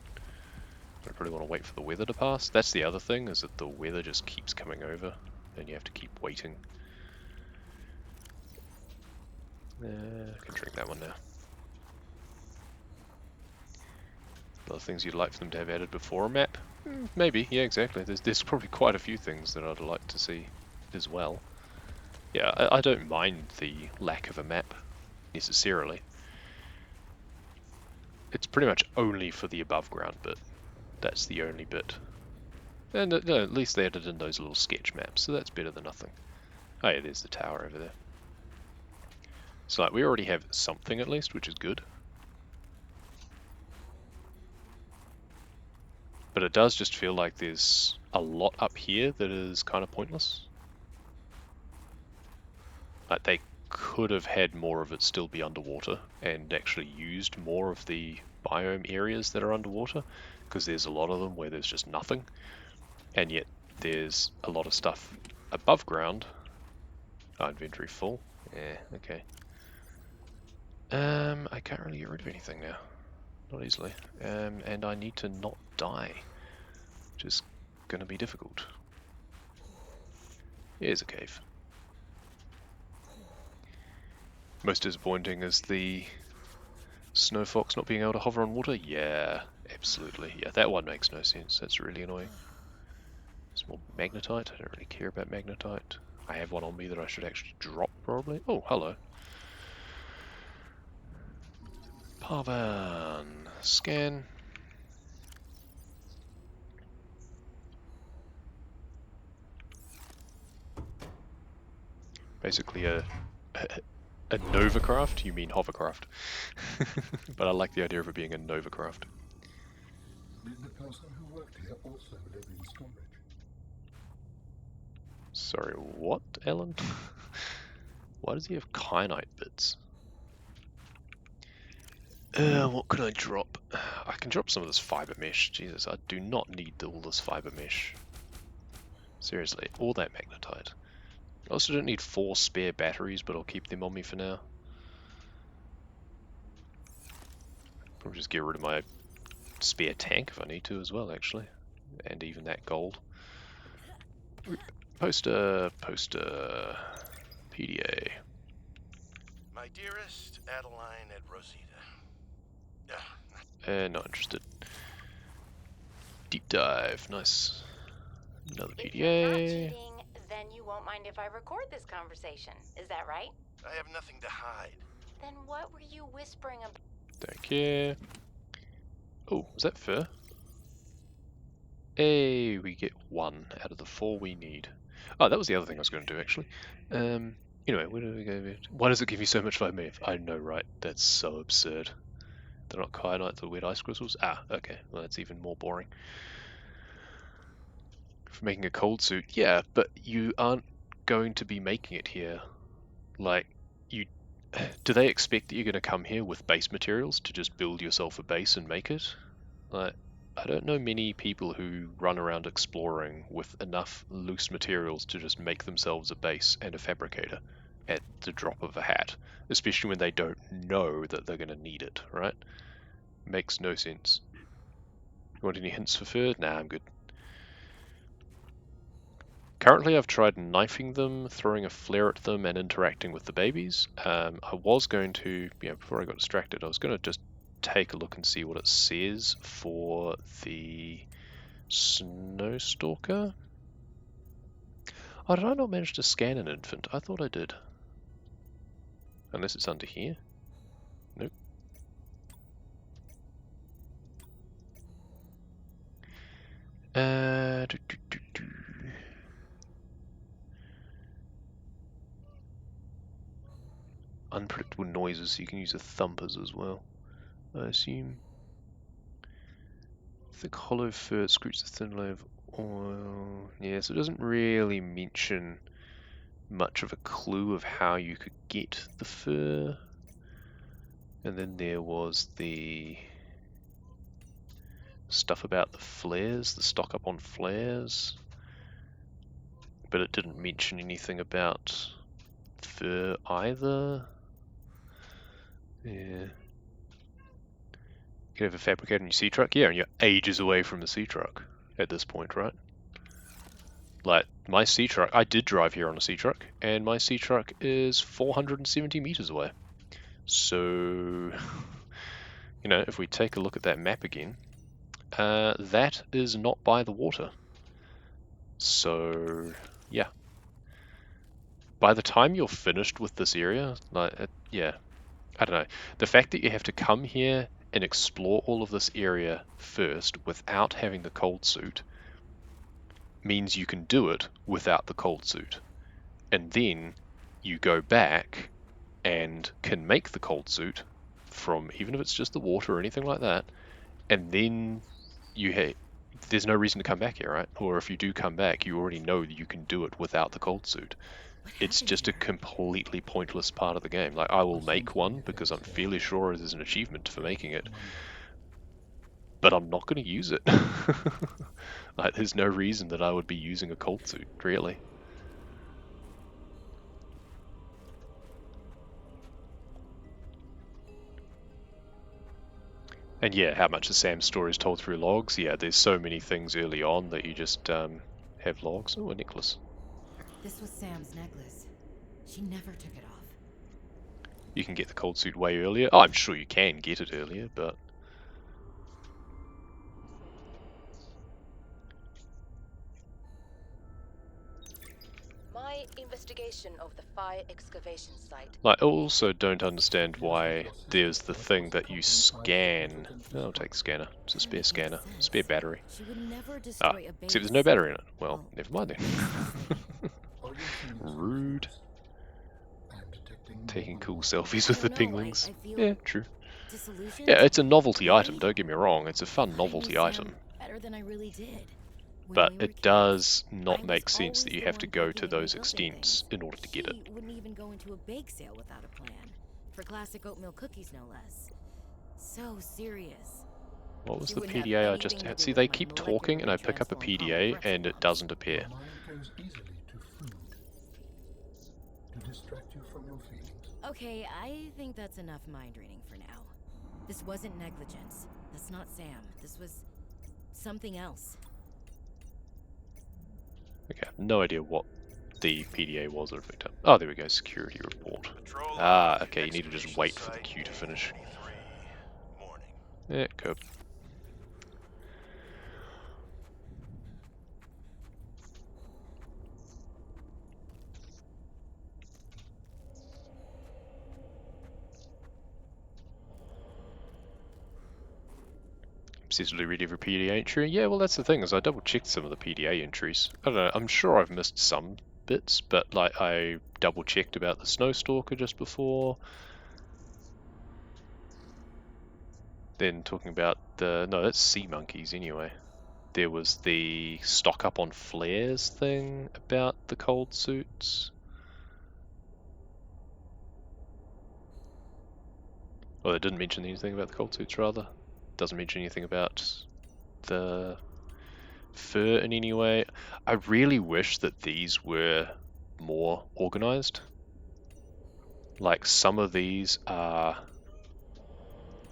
I probably want to wait for the weather to pass. That's the other thing, is that the weather just keeps coming over, and you have to keep waiting. I can drink that one now. A lot of things you'd like for them to have added before a map? Maybe, yeah, exactly. There's probably quite a few things that I'd like to see as well. Yeah, I don't mind the lack of a map, necessarily. It's pretty much only for the above ground bit. That's the only bit. And no, at least they added in those little sketch maps, so that's better than nothing. Oh yeah, there's the tower over there. So like, we already have something at least, which is good. But it does just feel like there's a lot up here that is kind of pointless. Like they could have had more of it still be underwater and actually used more of the biome areas that are underwater, because there's a lot of them where there's just nothing, and yet there's a lot of stuff above ground. Oh, inventory full. Yeah, okay. I can't really get rid of anything now. Not easily. And I need to not die, which is going to be difficult. Here's a cave. Most disappointing is the snow fox not being able to hover on water. Yeah, absolutely. Yeah, that one makes no sense. That's really annoying. Some more magnetite. I don't really care about magnetite. I have one on me that I should actually drop, probably. Oh, hello. Parvan. Scan. Basically a Novacraft? You mean hovercraft. But I like the idea of it being a Novacraft. Did the person who worked here also live in storage? Sorry, what, Alan? Why does he have kyanite bits? What can I drop? I can drop some of this fibre mesh. Jesus, I do not need all this fibre mesh. Seriously, all that magnetite. I also don't need 4 spare batteries, but I'll keep them on me for now. Probably just get rid of my spare tank if I need to as well, actually. And even that gold. Poster, PDA. My dearest Adeline and Rosita. Not interested. Deep dive, nice. Another If you're not PDA. cheating, then you won't mind if I record this conversation. Is that right? I have nothing to hide. Then what were you whispering about? Don't care. Oh, was that fur? Hey, we get 1 out of the 4 we need. Oh, that was the other thing I was going to do, actually. Anyway, where do we go? Why does it give you so much 5 I know, right? That's so absurd. They're not kyanite, they're weird ice crystals. Ah, okay. Well, that's even more boring. For making a cold suit, yeah, but you aren't going to be making it here. Like, do they expect that you're going to come here with base materials to just build yourself a base and make it? Like, I don't know many people who run around exploring with enough loose materials to just make themselves a base and a fabricator at the drop of a hat, especially when they don't know that they're going to need it, right? Makes no sense. You want any hints for fur? Nah, I'm good. Currently I've tried knifing them, throwing a flare at them, and interacting with the babies. I was going to, before I got distracted, I was going to just take a look and see what it says for the Snowstalker. Oh, did I not manage to scan an infant? I thought I did. Unless it's under here. Nope. Unpredictable noises, so you can use the thumpers as well, I assume. Thick hollow fur screws the thin layer of oil. Yeah, so it doesn't really mention much of a clue of how you could get the fur. And then there was the stuff about the flares, the stock up on flares. But it didn't mention anything about fur either. Yeah. You can have a fabricator in your sea truck? Yeah, and you're ages away from the sea truck at this point, right? Like, my sea truck, I did drive here on a sea truck, and my sea truck is 470 meters away. So, you know, if we take a look at that map again, that is not by the water. So, yeah. By the time you're finished with this area, like, yeah, I don't know. The fact that you have to come here and explore all of this area first without having the cold suit means you can do it without the cold suit. And then you go back and can make the cold suit from, even if it's just the water or anything like that, and then there's no reason to come back here, right? Or if you do come back, you already know that you can do it without the cold suit. It's just a completely pointless part of the game. Like, I will make one because I'm fairly sure there's an achievement for making it, but I'm not going to use it. Like, there's no reason that I would be using a cold suit, really. And yeah, how much of Sam's story is told through logs? Yeah, there's so many things early on that you just have logs. Oh, a necklace. This was Sam's necklace. She never took it off. You can get the cold suit way earlier. Oh, I'm sure you can get it earlier, but... My investigation of the fire excavation site. I also don't understand why there's the thing that you scan. I'll take scanner. It's a spare scanner. Spare battery. She would never Ah, destroy a except there's base. no battery in it. Well, never mind then. Rude. Taking cool selfies with the penguins. Yeah, true. Yeah, it's a novelty item, don't get me wrong. It's a fun novelty item. Better than I really did. But it does not make sense that you have to go to those extents in order to get it. She wouldn't even go into a bake sale without a plan. For classic oatmeal cookies, no less. So serious. What was the PDA I just had? See, they keep talking and I pick up a PDA and it doesn't appear. Okay, I think that's enough mind reading for now. This wasn't negligence. That's not Sam. This was something else. Okay, I have no idea what the PDA was that I picked up. Oh, there we go, security report. Ah, okay, you need to just wait for the queue to finish. Yeah, cool. Obsessively read every PDA entry. Yeah, well, that's the thing, is I double checked some of the PDA entries. I don't know, I'm sure I've missed some bits, but like I double checked about the Snowstalker just before. Then talking about the, no, that's sea monkeys anyway. There was the stock up on flares thing about the cold suits. Well, it didn't mention anything about the cold suits, rather. Doesn't mention anything about the fur in any way. I really wish that these were more organized. Like, some of these are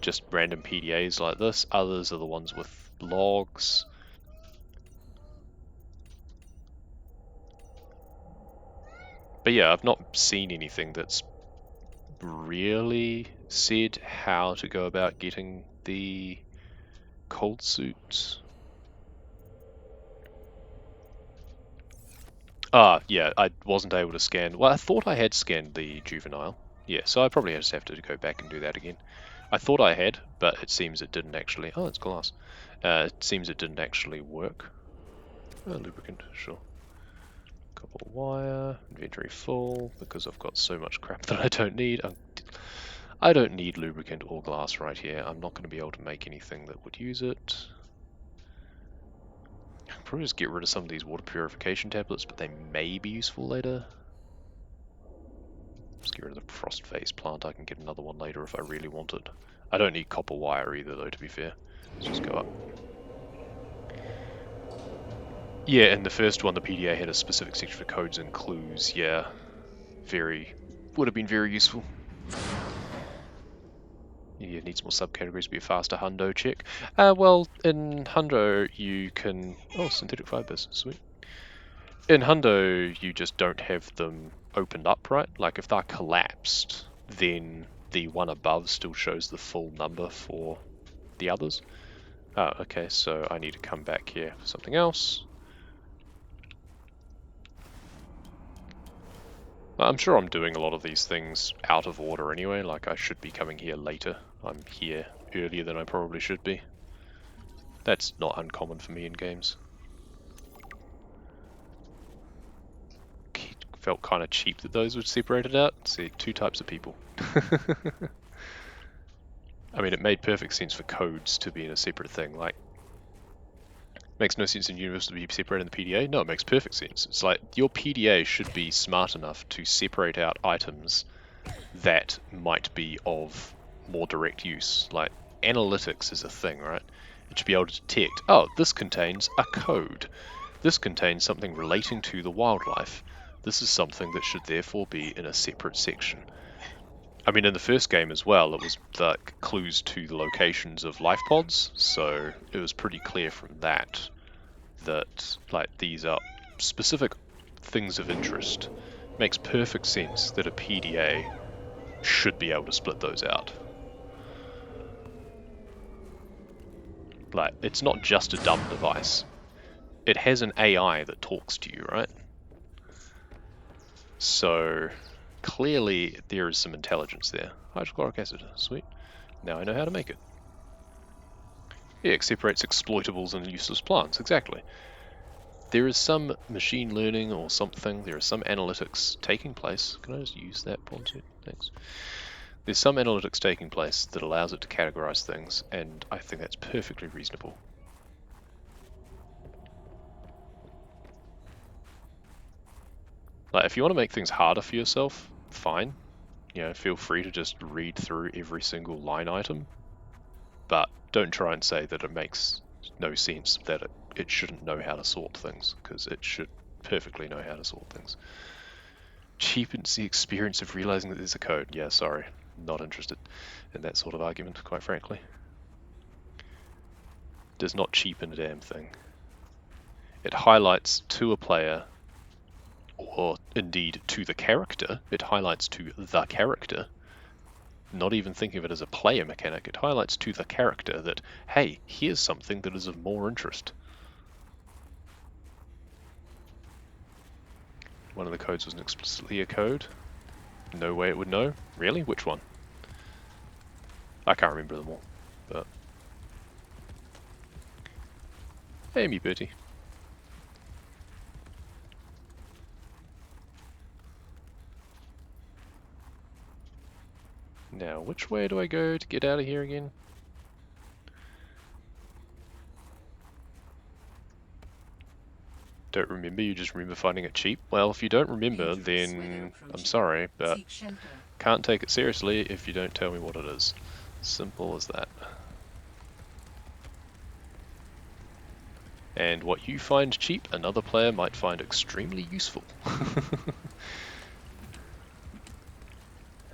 just random PDAs like this, others are the ones with logs. But yeah, I've not seen anything that's really said how to go about getting the cold suits. Ah, yeah, I wasn't able to scan. Well, I thought I had scanned the juvenile. Yeah, so I probably just have to go back and do that again. I thought I had, but it seems it didn't actually. Oh, it's glass. It seems it didn't actually work. Lubricant, sure. Copper wire, inventory full, because I've got so much crap that I don't need. I don't need lubricant or glass right here. I'm not going to be able to make anything that would use it. I can probably just get rid of some of these water purification tablets, but they may be useful later. Just get rid of the frost phase plant. I can get another one later if I really want it. I don't need copper wire either, though, to be fair. Let's just go up. Yeah, and the first one, the PDA had a specific section for codes and clues. Yeah, would have been very useful. Yeah, needs more subcategories to be a faster hundo check. Well, in hundo you can... Oh, synthetic fibers, sweet. In hundo you just don't have them opened up, right? Like if they're collapsed, then the one above still shows the full number for the others. Oh, okay, so I need to come back here for something else. I'm sure I'm doing a lot of these things out of order anyway, like I should be coming here later. I'm here earlier than I probably should be. That's not uncommon for me in games. Felt kind of cheap that those were separated out. See, two types of people. I mean, it made perfect sense for codes to be in a separate thing. Like, makes no sense in Universe to be separated in the PDA. No, it makes perfect sense. It's like your PDA should be smart enough to separate out items that might be of more direct use. Like, analytics is a thing, right? It should be able to detect, oh, this contains a code. This contains something relating to the wildlife. This is something that should therefore be in a separate section. I mean, in the first game as well, it was the clues to the locations of life pods, so it was pretty clear from that like these are specific things of interest. Makes perfect sense that a PDA should be able to split those out. Like, it's not just a dumb device. It has an AI that talks to you, right? So clearly there is some intelligence there. Hydrochloric acid, sweet. Now I know how to make it. Yeah, it separates exploitables and useless plants, exactly. There is some machine learning or something, there is some analytics taking place. Can I just use that pawn set? Thanks. There's some analytics taking place that allows it to categorize things, and I think that's perfectly reasonable. Like, if you want to make things harder for yourself, fine. You know, feel free to just read through every single line item, but don't try and say that it makes no sense, that it shouldn't know how to sort things, because it should perfectly know how to sort things. Cheapens the experience of realizing that there's a code. Yeah, sorry, not interested in that sort of argument, quite frankly. Does not cheapen a damn thing. It highlights to a player, or indeed to the character, it highlights to the character, not even thinking of it as a player mechanic, it highlights to the character that, hey, here's something that is of more interest. One of the codes wasn't explicitly a code. No way it would know. Really? Which one? I can't remember them all, but... Hey, me Bertie. Now, which way do I go to get out of here again? Don't remember, you just remember finding it cheap? Well, if you don't remember, then I'm sorry, but can't take it seriously if you don't tell me what it is. Simple as that. And what you find cheap, another player might find extremely useful.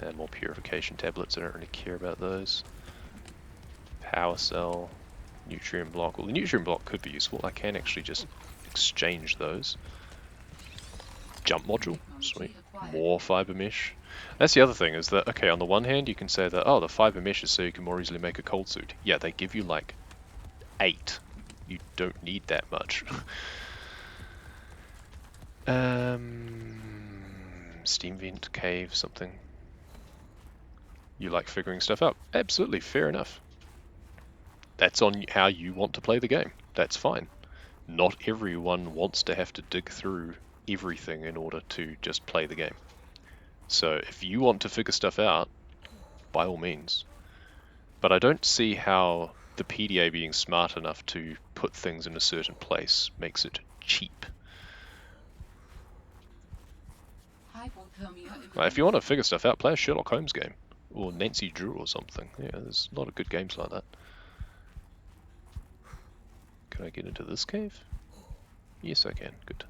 And more purification tablets, I don't really care about those. Power cell, nutrient block. Well, the nutrient block could be useful. I can actually just exchange those. Jump module, sweet. More fiber mesh. That's the other thing, is that, okay, on the one hand you can say that, oh, the fiber mesh is so you can more easily make a cold suit. Yeah, they give you like 8. You don't need that much. Steam vent, cave, something. You like figuring stuff out. Absolutely, fair enough. That's on how you want to play the game. That's fine. Not everyone wants to have to dig through everything in order to just play the game. So if you want to figure stuff out, by all means. But I don't see how the PDA being smart enough to put things in a certain place makes it cheap. Like, if you want to figure stuff out, play a Sherlock Holmes game. Or Nancy Drew or something. Yeah, there's a lot of good games like that. Can I get into this cave? Yes, I can. Good.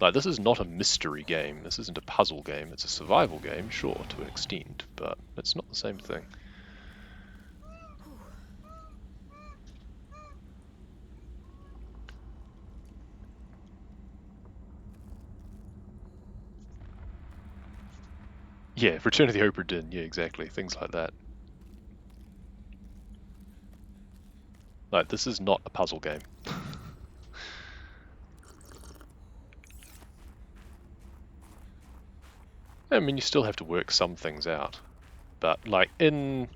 Like, this is not a mystery game. This isn't a puzzle game. It's a survival game, sure, to an extent, but it's not the same thing. Yeah, Return of the Obra Dinn, yeah, exactly, things like that. Like, this is not a puzzle game. I mean, you still have to work some things out, but like in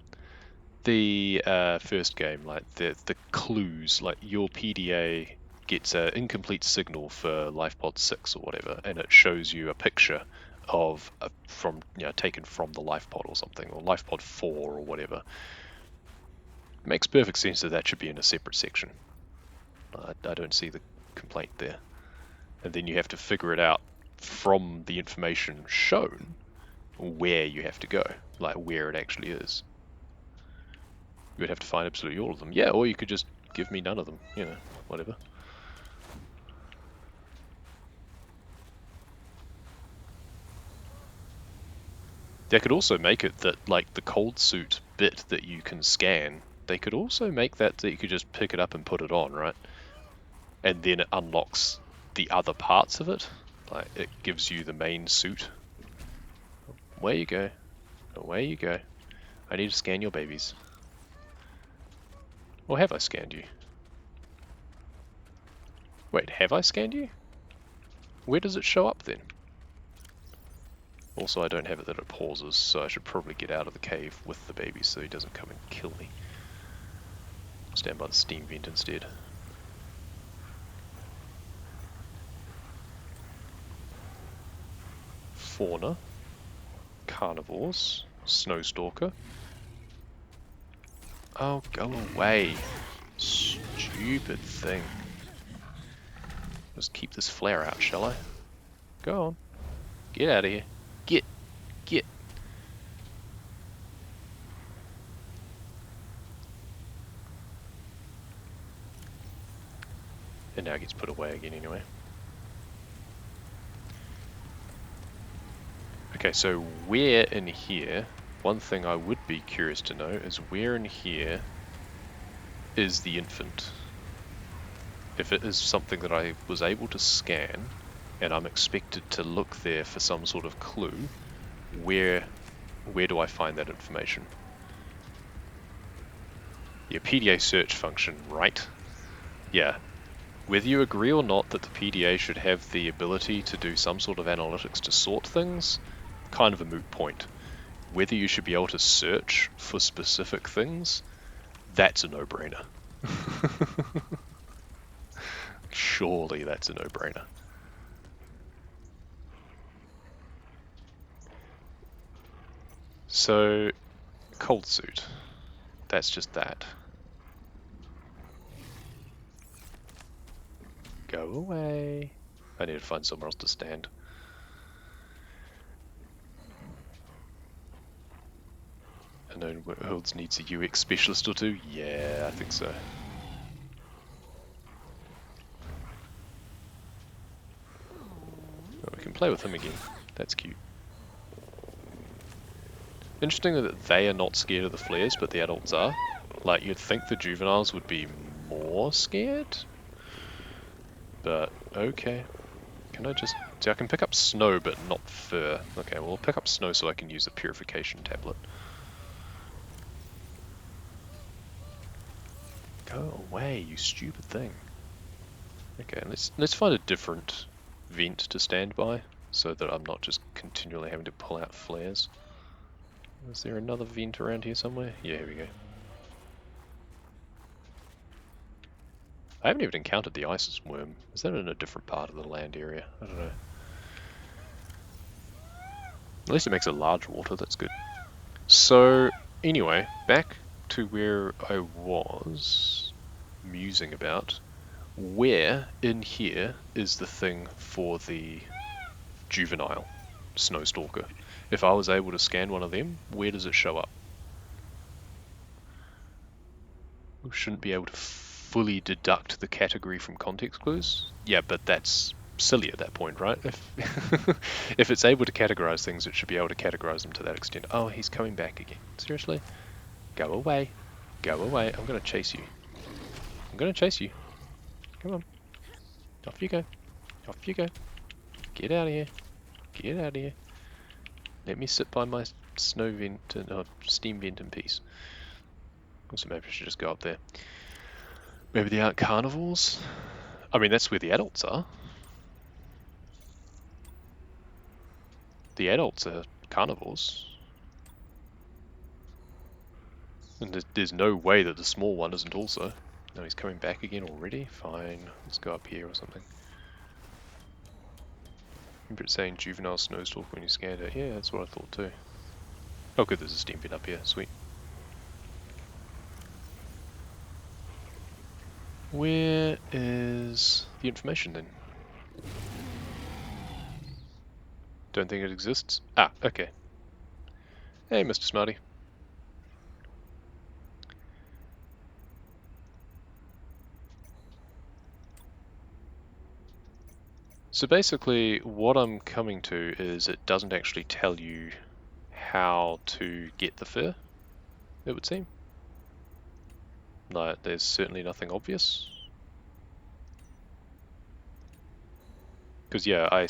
the first game, like the clues, like your PDA gets an incomplete signal for LifePod 6 or whatever, and it shows you a picture of from taken from the LifePod or something, or LifePod 4 or whatever. It makes perfect sense that that should be in a separate section. I don't see the complaint there. And then you have to figure it out from the information shown where you have to go, like where it actually is. You would have to find absolutely all of them. Yeah, or you could just give me none of them, whatever. They could also make it that, like, the cold suit bit that you can scan, they could also make that you could just pick it up and put it on, right? And then it unlocks the other parts of it. Like, it gives you the main suit. Away you go. Away you go. I need to scan your babies. Or have I scanned you? Wait, have I scanned you? Where does it show up then? Also, I don't have it that it pauses, so I should probably get out of the cave with the baby so he doesn't come and kill me. Stand by the steam vent instead. Fauna. Carnivores. Snowstalker. Oh, go away. Stupid thing. Let's keep this flare out, shall I? Go on. Get out of here. Get. And now it gets put away again anyway. Okay, so where in here, one thing I would be curious to know is where in here is the infant? If it is something that I was able to scan, and I'm expected to look there for some sort of clue, where do I find that information? Yeah, PDA search function, right? Yeah. Whether you agree or not that the PDA should have the ability to do some sort of analytics to sort things, kind of a moot point. Whether you should be able to search for specific things, that's a no-brainer. Surely that's a no-brainer. So, cold suit. That's just that. Go away. I need to find somewhere else to stand. And then Worlds needs a UX specialist or two? Yeah, I think so. Oh, we can play with him again. That's cute. Interesting that they are not scared of the flares, but the adults are. Like, you'd think the juveniles would be more scared? But, okay. Can I just... See, I can pick up snow, but not fur. Okay, well, I'll pick up snow so I can use the purification tablet. Go away, you stupid thing. Okay, let's find a different vent to stand by, so that I'm not just continually having to pull out flares. Is there another vent around here somewhere? Yeah, here we go. I haven't even encountered the Isis worm. Is that in a different part of the land area? I don't know. At least it makes a large water, that's good. So, anyway, back to where I was musing about. Where in here is the thing for the juvenile snowstalker? If I was able to scan one of them, where does it show up? We shouldn't be able to fully deduct the category from context clues? Yeah, but that's silly at that point, right? If it's able to categorize things, it should be able to categorize them to that extent. Oh, he's coming back again. Seriously? Go away. Go away. I'm going to chase you. I'm going to chase you. Come on. Off you go. Off you go. Get out of here. Get out of here. Let me sit by my snow vent, steam vent in peace. Also, maybe I should just go up there. Maybe they aren't carnivores? I mean, that's where the adults are. The adults are carnivores. And there's no way that the small one isn't also. No, he's coming back again already? Fine, let's go up here or something. Remember it saying juvenile snowstalk when you scanned it? Yeah, that's what I thought too. Oh good, there's a steam vent up here, sweet. Where is the information then? Don't think it exists? Ah, okay. Hey, Mr. Smarty. So basically, what I'm coming to is it doesn't actually tell you how to get the fur, it would seem. Like, there's certainly nothing obvious. Because yeah,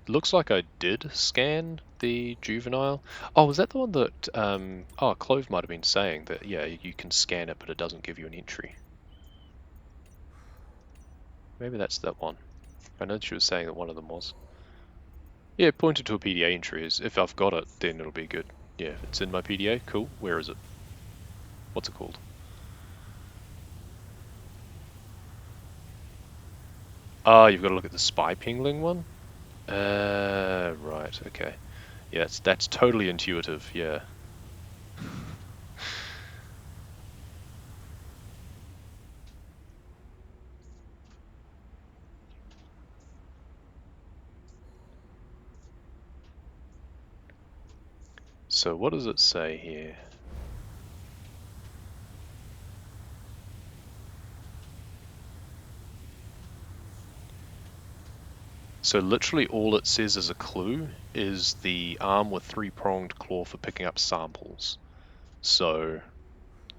looks like I did scan the juvenile. Oh, was that the one that, oh, Clove might have been saying that, yeah, you can scan it, but it doesn't give you an entry. Maybe that's that one. I know she was saying that one of them was. Yeah, it pointed to a PDA entry. If I've got it, then it'll be good. Yeah, if it's in my PDA, cool. Where is it? What's it called? Ah, you've got to look at the spy pingling one? Right, okay. Yeah, that's totally intuitive, yeah. So what does it say here? So literally all it says as a clue is the arm with three-pronged claw for picking up samples. So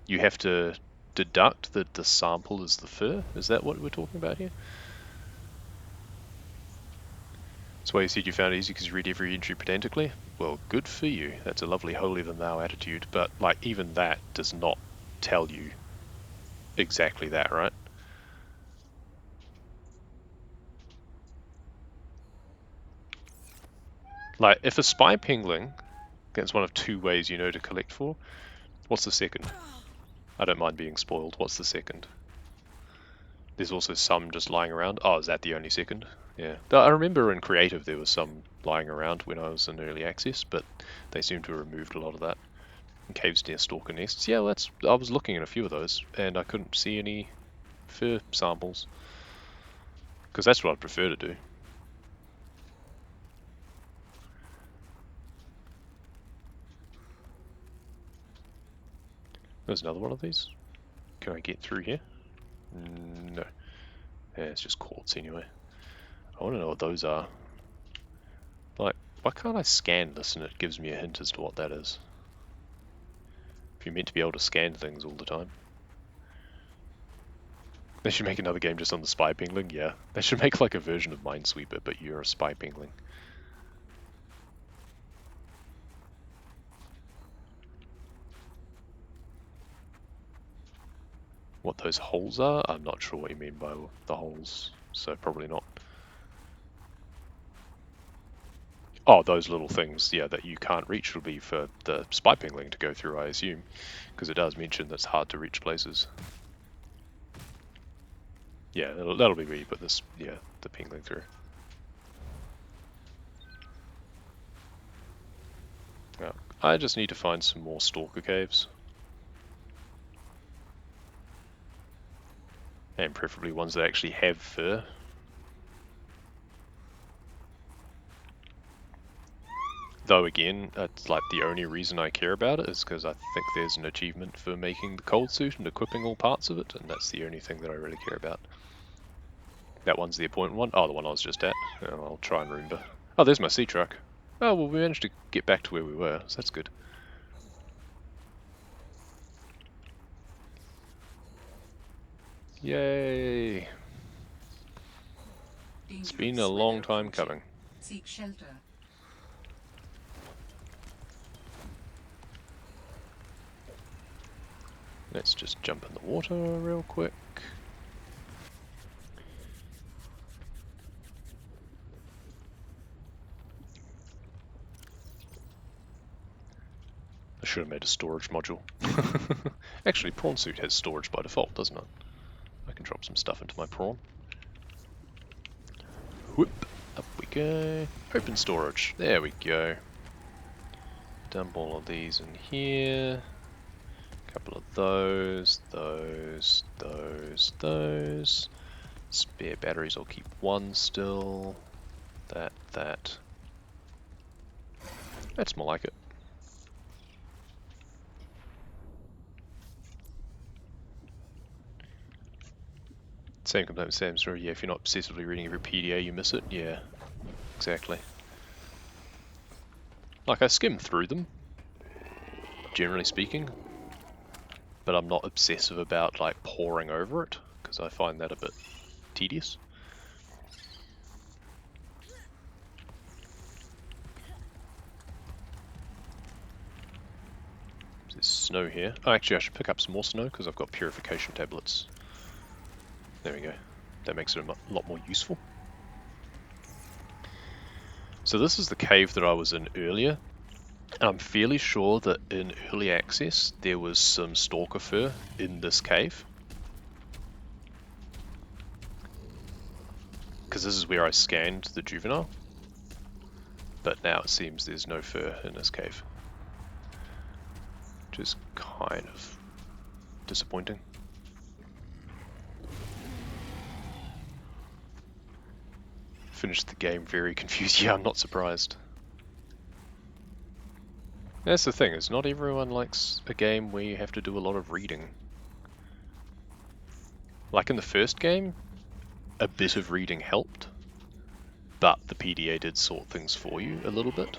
you have to deduct that the sample is the fur? Is that what we're talking about here? That's why you said you found it easy because you read every entry pedantically? Well, good for you. That's a lovely holier-than-thou attitude, but like even that does not tell you exactly that, right? Like, if a spy pingling, that's one of two ways you know to collect for, what's the second? I don't mind being spoiled. What's the second? There's also some just lying around. Oh, is that the only second? Yeah. I remember in Creative there was some lying around when I was in Early Access, but they seem to have removed a lot of that. And caves near stalker nests. Yeah, I was looking at a few of those, and I couldn't see any fur samples. Because that's what I'd prefer to do. There's another one of these. Can I get through here? No. Yeah, it's just quartz anyway. I want to know what those are. Like, why can't I scan this and it gives me a hint as to what that is? If you're meant to be able to scan things all the time. They should make another game just on the spy pingling, yeah. They should make like a version of Minesweeper, but you're a spy pingling. What those holes are? I'm not sure what you mean by the holes, so probably not. Oh, those little things, yeah, that you can't reach will be for the spy pingling to go through, I assume, because it does mention that's hard to reach places. Yeah, that'll be where you put this, yeah, the pingling through. Yeah, I just need to find some more stalker caves. And preferably ones that actually have fur. Though again, that's like the only reason I care about it is because I think there's an achievement for making the cold suit and equipping all parts of it, and that's the only thing that I really care about. That one's the appointment one? Oh, the one I was just at. Oh, I'll try and remember. Oh, there's my sea truck. Oh, well, we managed to get back to where we were, so that's good. Yay! It's been a long time coming. Seek shelter. Let's just jump in the water real quick. I should have made a storage module. Actually, prawn suit has storage by default, doesn't it? I can drop some stuff into my prawn. Whoop, up we go. Open storage. There we go. Dump all of these in here. A couple of those. Spare batteries, I'll keep one still. That. That's more like it. Same complaint with Sam's story. Yeah, if you're not obsessively reading every PDA, you miss it. Yeah, exactly. Like, I skim through them, generally speaking, but I'm not obsessive about, like, poring over it, because I find that a bit tedious. There's snow here. Oh, actually, I should pick up some more snow, because I've got purification tablets. There we go. That makes it a lot more useful. So this is the cave that I was in earlier. And I'm fairly sure that in early access there was some stalker fur in this cave. Because this is where I scanned the juvenile. But now it seems there's no fur in this cave. Which is kind of disappointing. Finished the game very confused. Yeah, I'm not surprised. That's the thing, is not everyone likes a game where you have to do a lot of reading. Like in the first game, a bit of reading helped, but the PDA did sort things for you a little bit.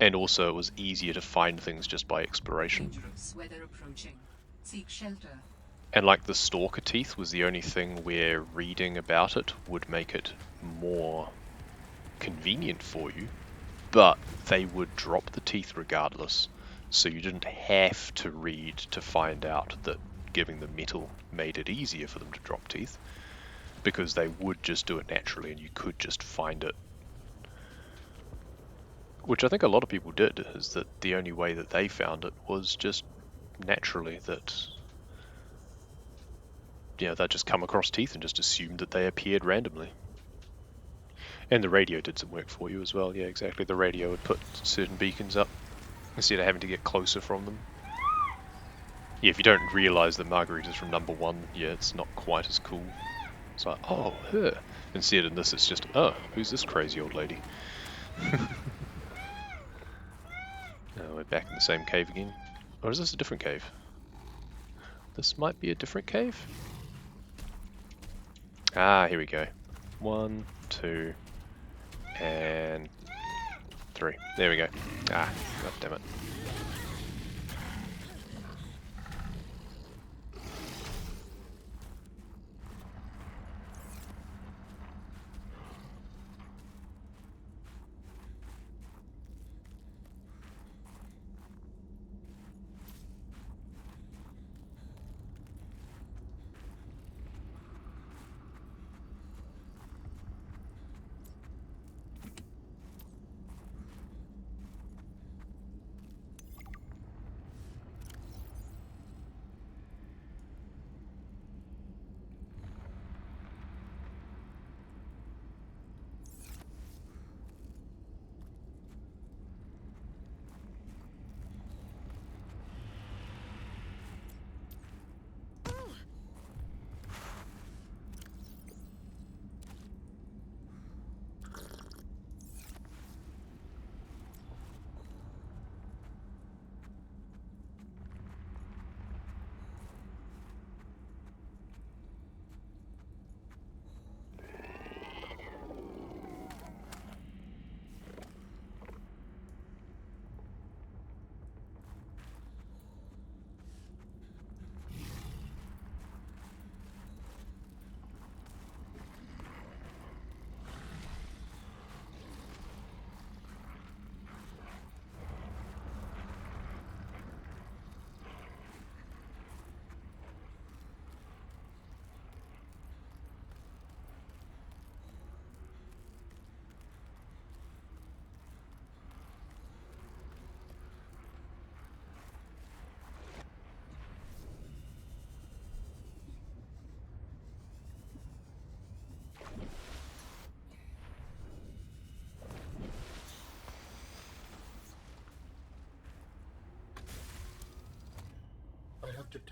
And also it was easier to find things just by exploration. Dangerous weather approaching. Seek shelter. And like the stalker teeth was the only thing where reading about it would make it more convenient for you, but they would drop the teeth regardless, so you didn't have to read to find out that giving them metal made it easier for them to drop teeth, because they would just do it naturally and you could just find it. Which I think a lot of people did, is that the only way that they found it was just naturally, that they'd just come across teeth and just assumed that they appeared randomly. And the radio did some work for you as well. Yeah, exactly. The radio would put certain beacons up instead of having to get closer from them. Yeah, if you don't realise that Margarita's from number 1, yeah, it's not quite as cool. It's like, oh, her. Instead in this, it's just, oh, who's this crazy old lady? We're back in the same cave again. Or is this a different cave? This might be a different cave? Ah, here we go. 1, 2, and 3. There we go. Ah, god damn it.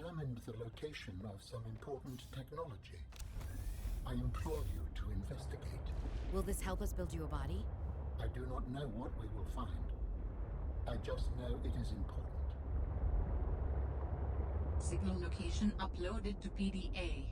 determined the location of some important technology. I implore you to investigate. Will this help us build you a body? I do not know what we will find. I just know it is important. Signal location uploaded to PDA.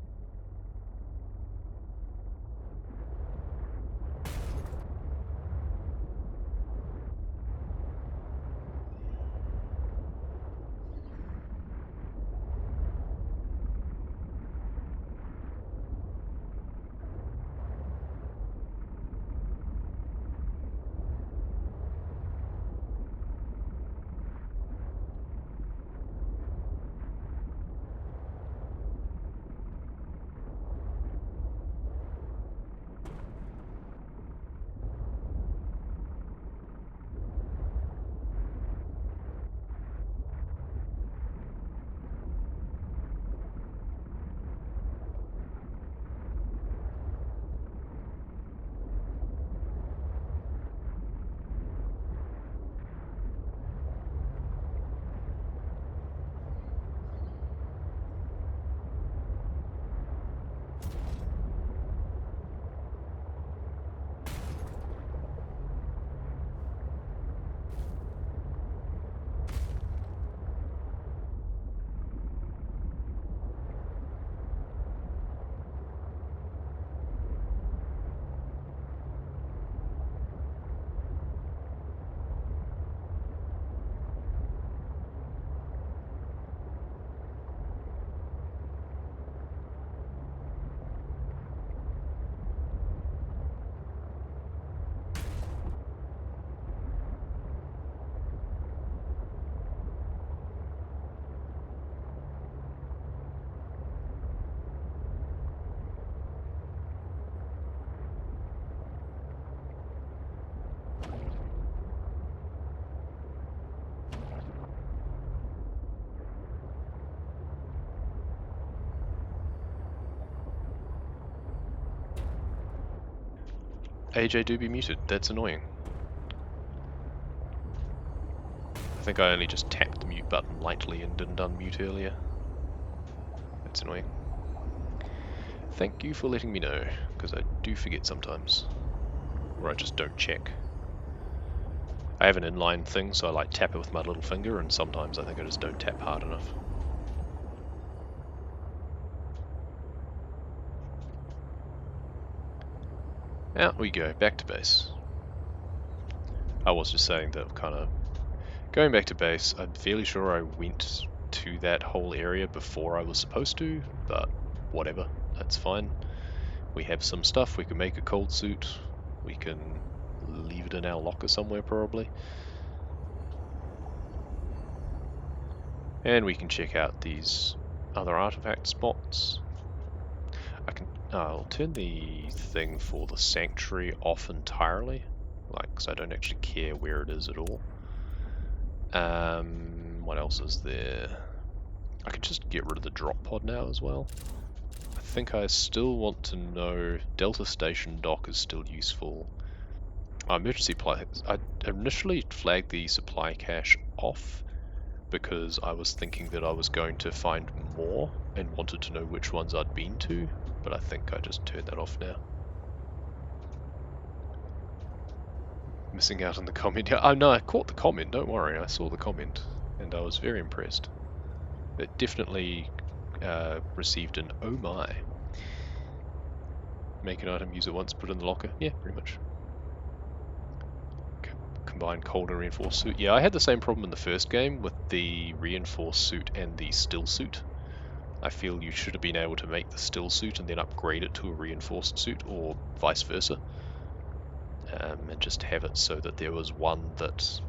AJ do be muted, that's annoying. I think I only just tapped the mute button lightly and didn't unmute earlier. That's annoying. Thank you for letting me know, because I do forget sometimes. Or I just don't check. I have an inline thing, so I like tap it with my little finger, and sometimes I think I just don't tap hard enough. Out we go, back to base. I was just saying that kind of going back to base, I'm fairly sure I went to that whole area before I was supposed to, but whatever, that's fine. We have some stuff, we can make a cold suit, we can leave it in our locker somewhere probably. And we can check out these other artifact spots. I'll turn the thing for the sanctuary off entirely, like, because I don't actually care where it is at all. What else is there? I can just get rid of the drop pod now as well. I think I still want to know Delta Station dock is still useful. Emergency supply. I initially flagged the supply cache off because I was thinking that I was going to find more and wanted to know which ones I'd been to, but I think I just turned that off now. Missing out on the comment. Yeah, oh no, I caught the comment, don't worry, I saw the comment and I was very impressed. It definitely received an oh my. Make an item, use it once, put it in the locker. Yeah, pretty much. Combined cold and reinforced suit. Yeah, I had the same problem in the first game with the reinforced suit and the still suit. I feel you should have been able to make the still suit and then upgrade it to a reinforced suit, or vice versa. And just have it so that there was one that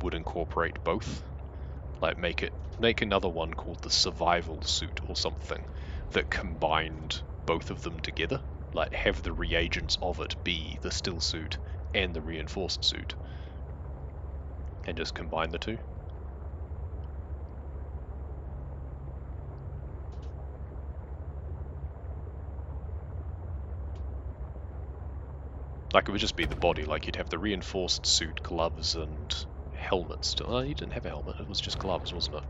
would incorporate both. Like make another one called the survival suit or something that combined both of them together. Like have the reagents of it be the still suit and the reinforced suit. And just combine the two. Like it would just be the body, like you'd have the reinforced suit, gloves and helmet still. Oh, you didn't have a helmet, it was just gloves, wasn't it?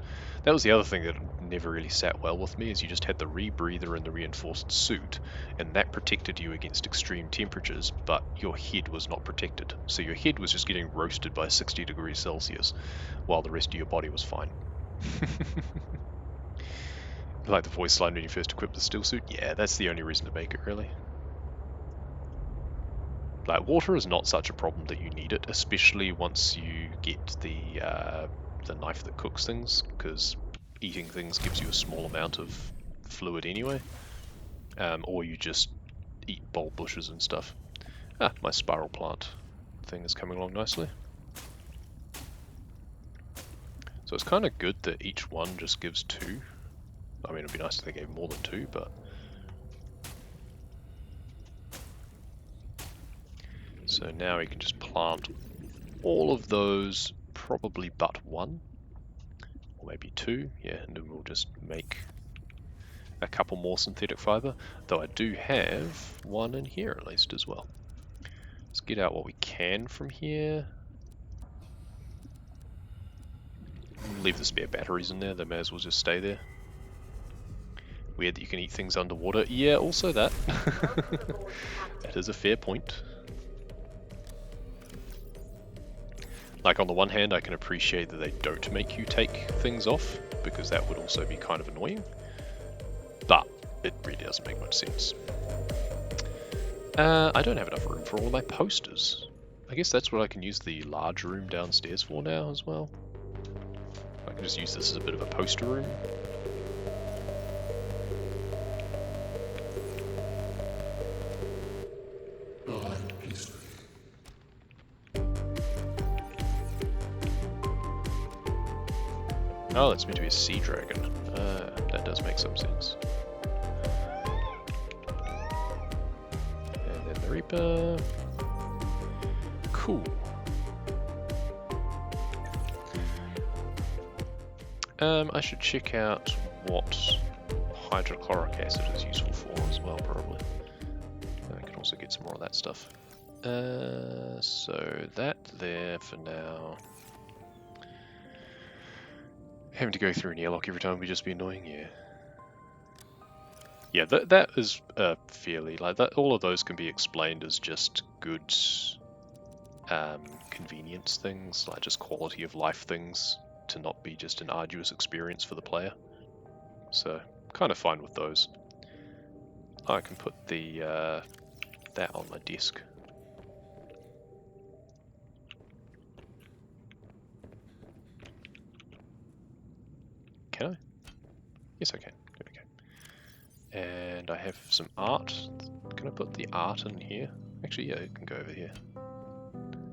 That was the other thing that never really sat well with me, is you just had the rebreather and the reinforced suit, and that protected you against extreme temperatures, but your head was not protected. So your head was just getting roasted by 60 degrees Celsius, while the rest of your body was fine. Like the voice line when you first equip the still suit? Yeah, that's the only reason to make it, really. Like, water is not such a problem that you need it, especially once you get the knife that cooks things, because eating things gives you a small amount of fluid anyway. Or you just eat bulb bushes and stuff. Ah, my spiral plant thing is coming along nicely. So it's kind of good that each one just gives 2. I mean, it'd be nice if they gave more than 2, but... So now we can just plant all of those, probably but 1. Or maybe 2, yeah, and then we'll just make a couple more synthetic fiber. Though I do have 1 in here at least as well. Let's get out what we can from here. Leave the spare batteries in there, they may as well just stay there. Weird that you can eat things underwater. Yeah, also that. That is a fair point. Like, on the one hand, I can appreciate that they don't make you take things off, because that would also be kind of annoying. But it really doesn't make much sense. I don't have enough room for all of my posters. I guess that's what I can use the large room downstairs for now as well. I can just use this as a bit of a poster room. Blind peacefully. Oh, that's meant to be a sea dragon. That does make some sense. And then the Reaper. Cool. I should check out what hydrochloric acid is useful for as well, probably. I can also get some more of that stuff. So that there for now. Having to go through an airlock every time would just be annoying, yeah. Yeah, that is fairly, like, that. All of those can be explained as just good convenience things, like just quality of life things, to not be just an arduous experience for the player. So, kind of fine with those. I can put the that on my desk. Can I? Yes, I can. There we go. And I have some art. Can I put the art in here? Actually, yeah, it can go over here.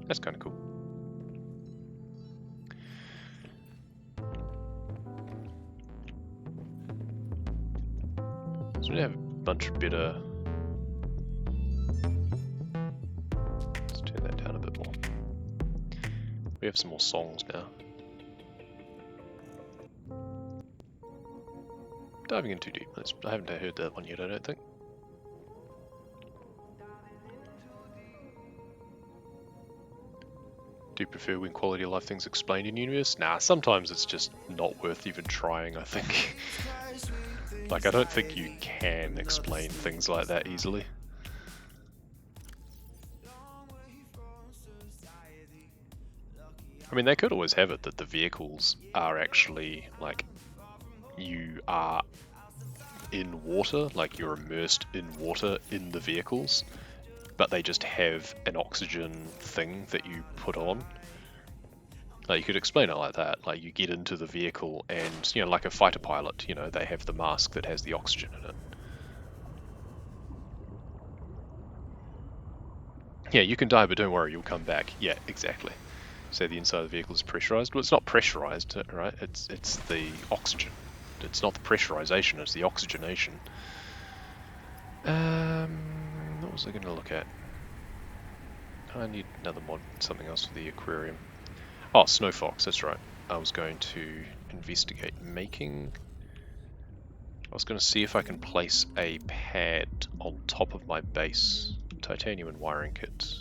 That's kind of cool. So we have a bunch of better. Let's turn that down a bit more. We have some more songs now. Diving in too deep. I haven't heard that one yet, I don't think. Do you prefer when quality of life things explained in universe? Nah, sometimes it's just not worth even trying, I think. Like, I don't think you can explain things like that easily. I mean, they could always have it that the vehicles are actually, like, you are in water, like you're immersed in water in the vehicles, but they just have an oxygen thing that you put on. Like, you could explain it like that, like you get into the vehicle and, you know, like a fighter pilot, you know, they have the mask that has the oxygen in it. Yeah, you can die, but don't worry, you'll come back. Yeah, exactly. So the inside of the vehicle is pressurized. Well, it's not pressurized, right? It's the oxygen. It's not the pressurization, it's the oxygenation. What was I going to look at? I need another mod, something else for the aquarium. Oh, Snow Fox, that's right. I was going to investigate making... I was going to see if I can place a pad on top of my base. Titanium and wiring kit.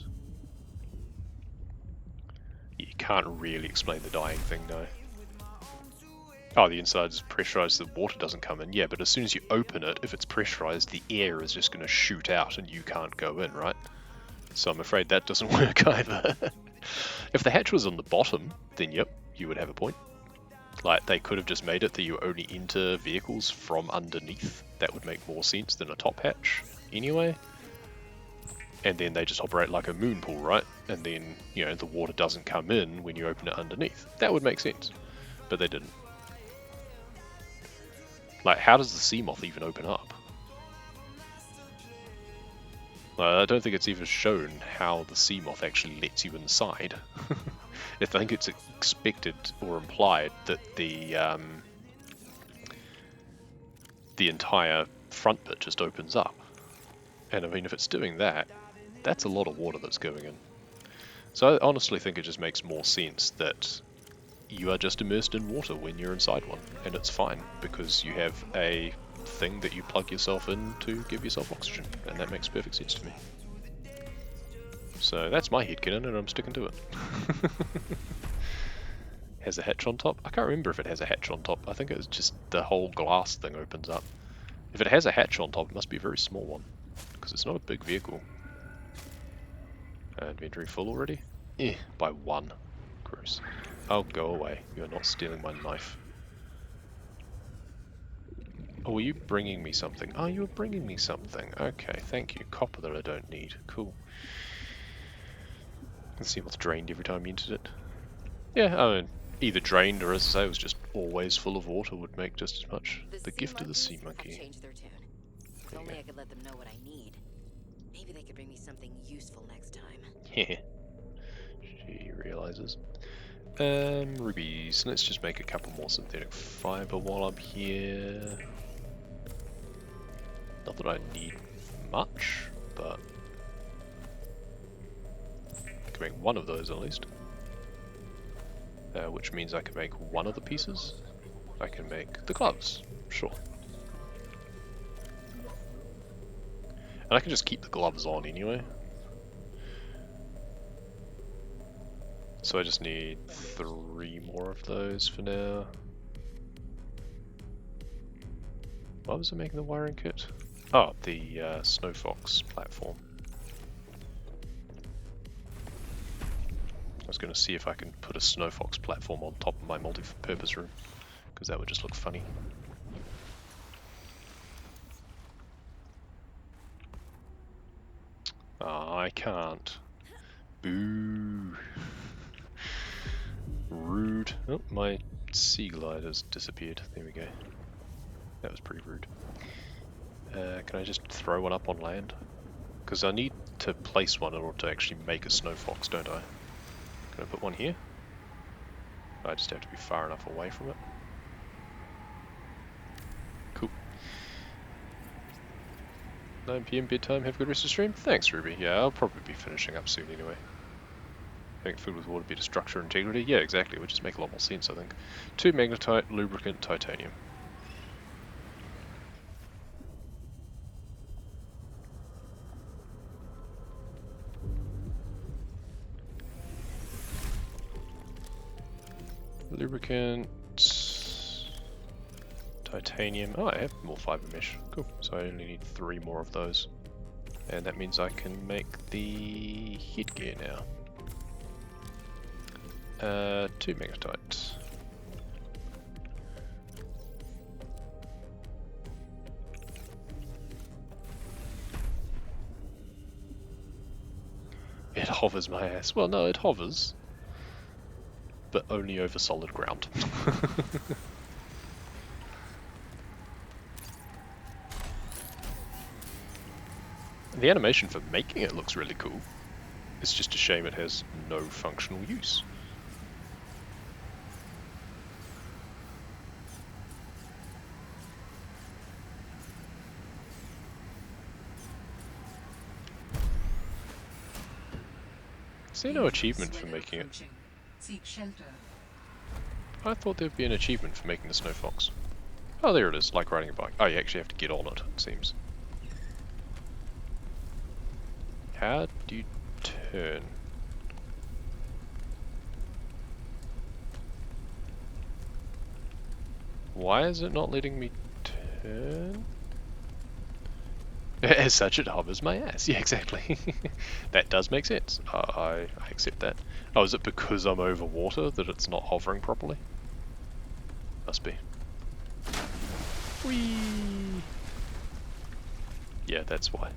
You can't really explain the dying thing, no. Oh, the inside is pressurized, the water doesn't come in. Yeah, but as soon as you open it, if it's pressurized, the air is just going to shoot out and you can't go in, right? So I'm afraid that doesn't work either. If the hatch was on the bottom, then yep, you would have a point. Like, they could have just made it that you only enter vehicles from underneath. That would make more sense than a top hatch, anyway. And then they just operate like a moon pool, right? And then, you know, the water doesn't come in when you open it underneath. That would make sense. But they didn't. Like, how does the sea moth even open up? I don't think it's even shown how the sea moth actually lets you inside. I think it's expected or implied that the entire front bit just opens up. And I mean, if it's doing that, that's a lot of water that's going in. So I honestly think it just makes more sense that you are just immersed in water when you're inside one, and it's fine because you have a thing that you plug yourself in to give yourself oxygen, and that makes perfect sense to me. So that's my headcanon, and I'm sticking to it. Has a hatch on top? I can't remember if it has a hatch on top. I think it's just the whole glass thing opens up. If it has a hatch on top, it must be a very small one, because it's not a big vehicle. Inventory full already? Eh, by 1. Gross. Oh, go away. You're not stealing my knife. Oh, were you bringing me something? Oh, you were bringing me something. Okay, thank you. Copper that I don't need. Cool. Let's see what's drained every time you entered it. Yeah, I mean, either drained or, as I say, it was just always full of water would make just as much. The gift of the sea monkey. Changed their tune. If only I could let them know what I need. Maybe they could bring me something useful next time. Yeah. She realizes. Rubies. Let's just make a couple more synthetic fiber while I'm here. Not that I need much, but I can make one of those at least. Which means I can make one of the pieces. I can make the gloves, sure. And I can just keep the gloves on anyway. So I just need 3 more of those for now. Why was I making the wiring kit? Oh, the Snow Fox platform. I was going to see if I can put a Snow Fox platform on top of my multi-purpose room, because that would just look funny. Oh, I can't. Boo. Rude. Oh, my sea glider's disappeared. There we go. That was pretty rude. Can I just throw one up on land? Because I need to place one in order to actually make a Snow Fox, don't I? Can I put one here? I just have to be far enough away from it. Cool. 9 PM bedtime, have a good rest of the stream? Thanks, Ruby. Yeah, I'll probably be finishing up soon anyway. Having food with water be to structure integrity? Yeah, exactly. It would just make a lot more sense, I think. 2 magnetite, lubricant, titanium. Lubricant, titanium. Oh, I have more fiber mesh. Cool. So I only need 3 more of those. And that means I can make the headgear now. 2 magnetite. It hovers my ass. Well, no, it hovers. But only over solid ground. The animation for making it looks really cool. It's just a shame it has no functional use. Is there no achievement for making it? Seek shelter. I thought there'd be an achievement for making the Snow Fox. Oh, there it is, like riding a bike. Oh, you actually have to get on it, it seems. How do you turn? Why is it not letting me turn? As such, it hovers my ass. Yeah, exactly. That does make sense. I accept that. Oh, is it because I'm over water that it's not hovering properly? Must be. Whee! Yeah, that's why.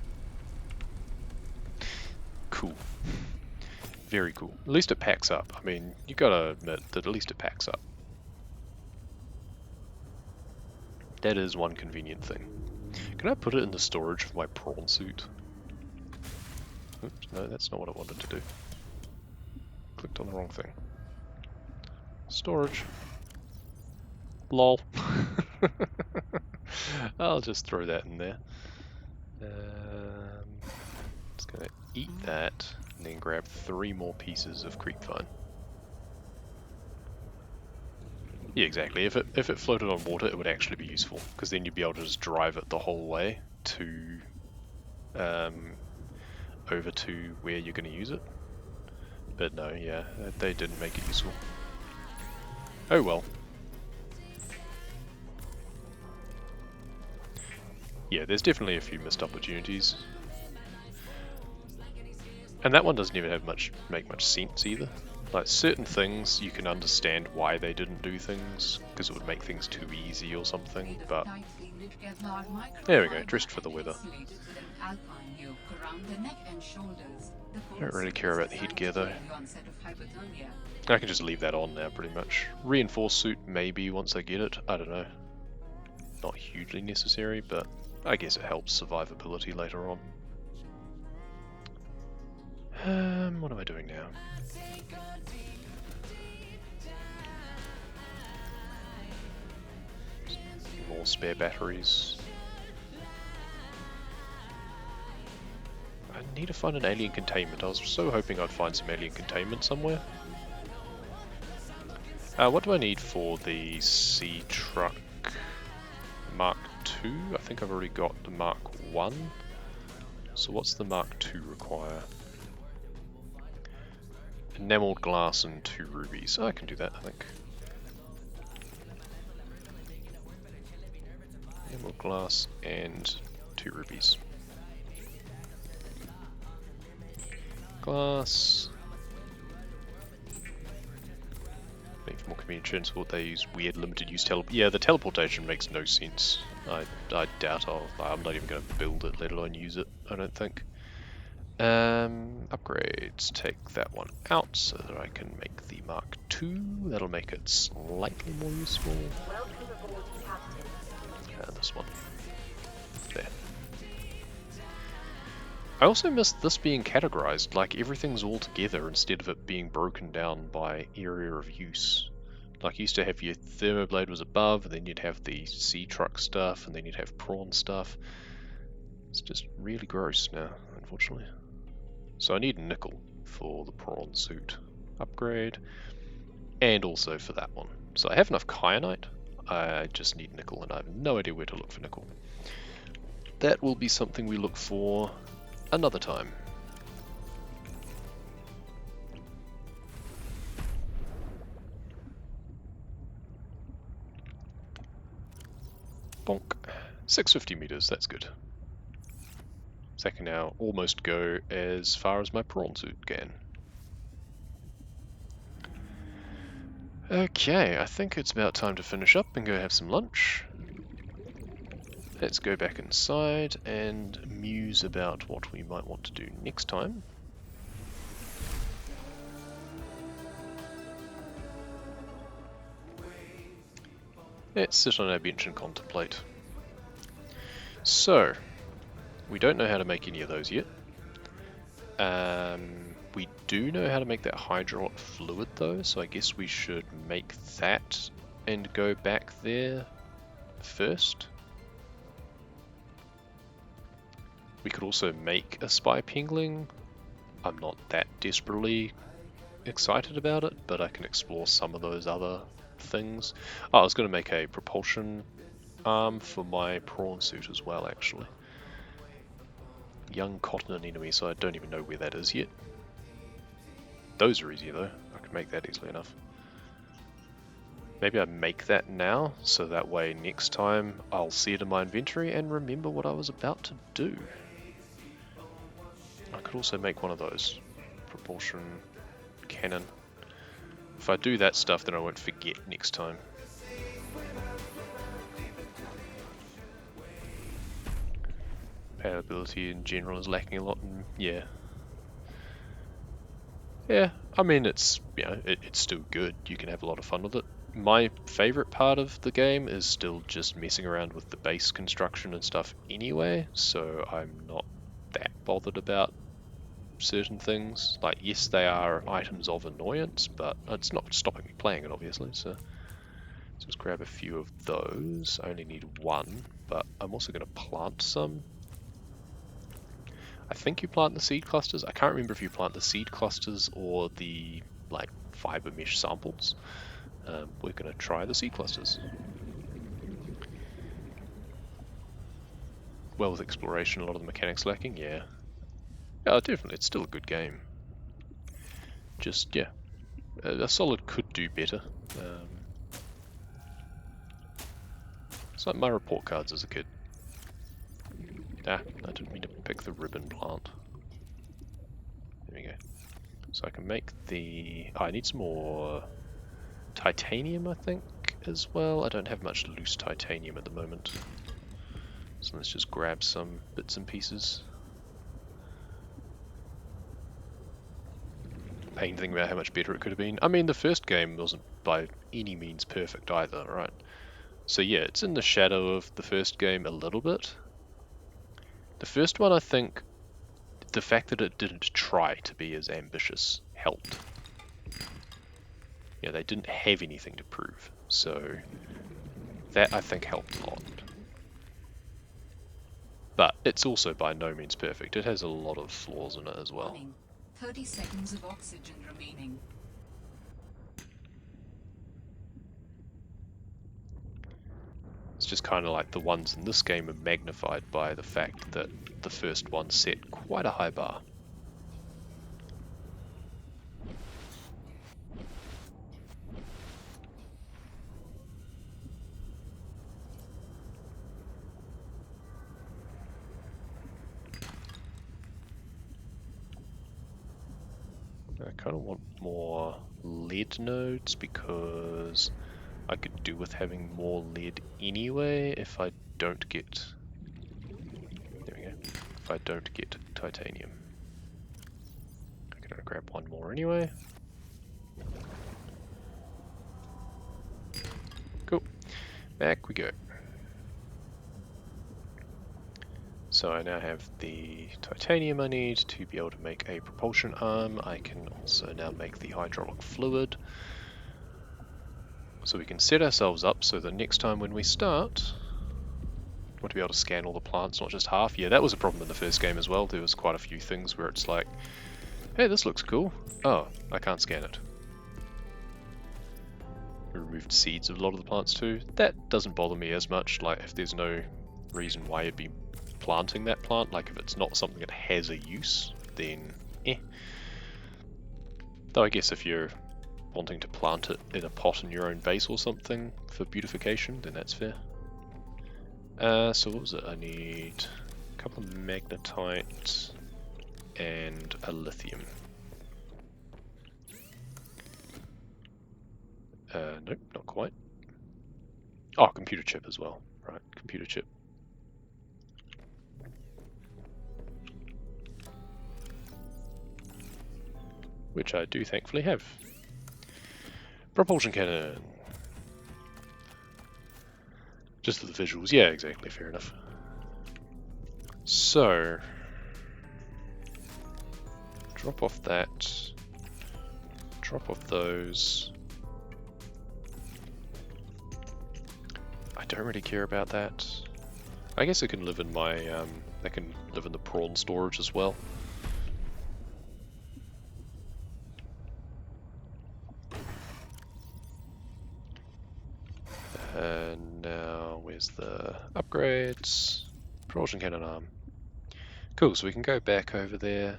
Cool. Very cool. At least it packs up. I mean, you gotta admit that at least it packs up. That is one convenient thing. Can I put it in the storage of my prawn suit? Oops, no, that's not what I wanted to do. Clicked on the wrong thing. Storage. Lol. I'll just throw that in there. Just gonna eat that, and then grab 3 more pieces of creepvine. Yeah, exactly. If it floated on water, it would actually be useful, because then you'd be able to just drive it the whole way to over to where you're going to use it. But no, yeah, they didn't make it useful. Oh well. Yeah, there's definitely a few missed opportunities. And that one doesn't even have make much sense either. Like, certain things, you can understand why they didn't do things, because it would make things too easy or something, but... There we go, dressed for the weather. I don't really care about the headgear though. I can just leave that on now pretty much. Reinforced suit maybe once I get it, I don't know. Not hugely necessary, but I guess it helps survivability later on. What am I doing now? More spare batteries. I need to find an alien containment. I was so hoping I'd find some alien containment somewhere. What do I need for the sea truck Mark II? I think I've already got the Mark I. So what's the Mark II require? Enameled glass and 2 rubies. I can do that, I think. Enameled glass and 2 rubies. Glass. Need for more convenient transport, they use weird limited use yeah, the teleportation makes no sense. I doubt I'm not even going to build it, let alone use it, I don't think. Upgrades, take that one out so that I can make the Mark II. That'll make it slightly more useful. And this one. There. I also missed this being categorized, like everything's all together instead of it being broken down by area of use. Like, you used to have your thermoblade was above, and then you'd have the sea truck stuff, and then you'd have prawn stuff. It's just really gross now, unfortunately. So I need nickel for the prawn suit upgrade, and also for that one. So I have enough kyanite, I just need nickel, and I have no idea where to look for nickel. That will be something we look for another time. Bonk. 650 meters, that's good. So I can now almost go as far as my prawn suit can. Okay, I think it's about time to finish up and go have some lunch. Let's go back inside and muse about what we might want to do next time. Let's sit on our bench and contemplate. So, we don't know how to make any of those yet. We do know how to make that hydraulic fluid though, so I guess we should make that and go back there first. We could also make a spy pingling. I'm not that desperately excited about it, but I can explore some of those other things. Oh, I was going to make a propulsion arm for my prawn suit as well, actually. Young cotton anemone, so I don't even know where that is yet. Those are easy though, I can make that easily enough. Maybe I make that now, so that way next time I'll see it in my inventory and remember what I was about to do. I could also make one of those. Propulsion cannon. If I do that stuff, then I won't forget next time. Payability in general is lacking a lot, and yeah. Yeah, I mean, it's, you know, it's still good. You can have a lot of fun with it. My favorite part of the game is still just messing around with the base construction and stuff anyway, so I'm not that bothered about certain things. Like, yes, they are items of annoyance, but it's not stopping me playing it, obviously, so let's just grab a few of those. I only need one, but I'm also going to plant some. I think you plant the seed clusters. I can't remember if you plant the seed clusters or the like fiber mesh samples. We're going to try the seed clusters. Well, with exploration, a lot of the mechanics lacking. Yeah, definitely. It's still a good game. Just yeah, a solid could do better. It's like my report cards as a kid. Ah, I didn't mean to pick the ribbon plant. There we go. So I can make the... Oh, I need some more titanium, I think, as well. I don't have much loose titanium at the moment. So let's just grab some bits and pieces. Pain thinking about how much better it could have been. I mean, the first game wasn't by any means perfect either, right? So yeah, it's in the shadow of the first game a little bit. The first one, I think, the fact that it didn't try to be as ambitious helped. Yeah, they didn't have anything to prove, so that I think helped a lot. But it's also by no means perfect. It has a lot of flaws in it as well. 30 seconds of oxygen remaining. It's just kind of like the ones in this game are magnified by the fact that the first one set quite a high bar. I kind of want more lead nodes because I could do with having more lead anyway if I don't get... There we go. If I don't get titanium. I can grab one more anyway. Cool. Back we go. So I now have the titanium I need to be able to make a propulsion arm. I can also now make the hydraulic fluid. So we can set ourselves up so that next time when we start, we want to be able to scan all the plants, not just half. Yeah, that was a problem in the first game as well. There was quite a few things where it's like, hey, this looks cool. Oh, I can't scan it. We removed seeds of a lot of the plants too. That doesn't bother me as much, like if there's no reason why you'd be planting that plant, like if it's not something that has a use, then eh. Though I guess if you're wanting to plant it in a pot in your own base or something for beautification, then that's fair. So what was it? I need a couple of magnetite and a lithium. Nope, not quite. Oh, computer chip as well. Right, computer chip. Which I do thankfully have. Propulsion cannon. Just for the visuals. Yeah, exactly. Fair enough. So, drop off that. Drop off those. I don't really care about that. I guess it can live in my, they can live in the prawn storage as well. And now, where's the upgrades? Propulsion cannon arm. Cool, so we can go back over there.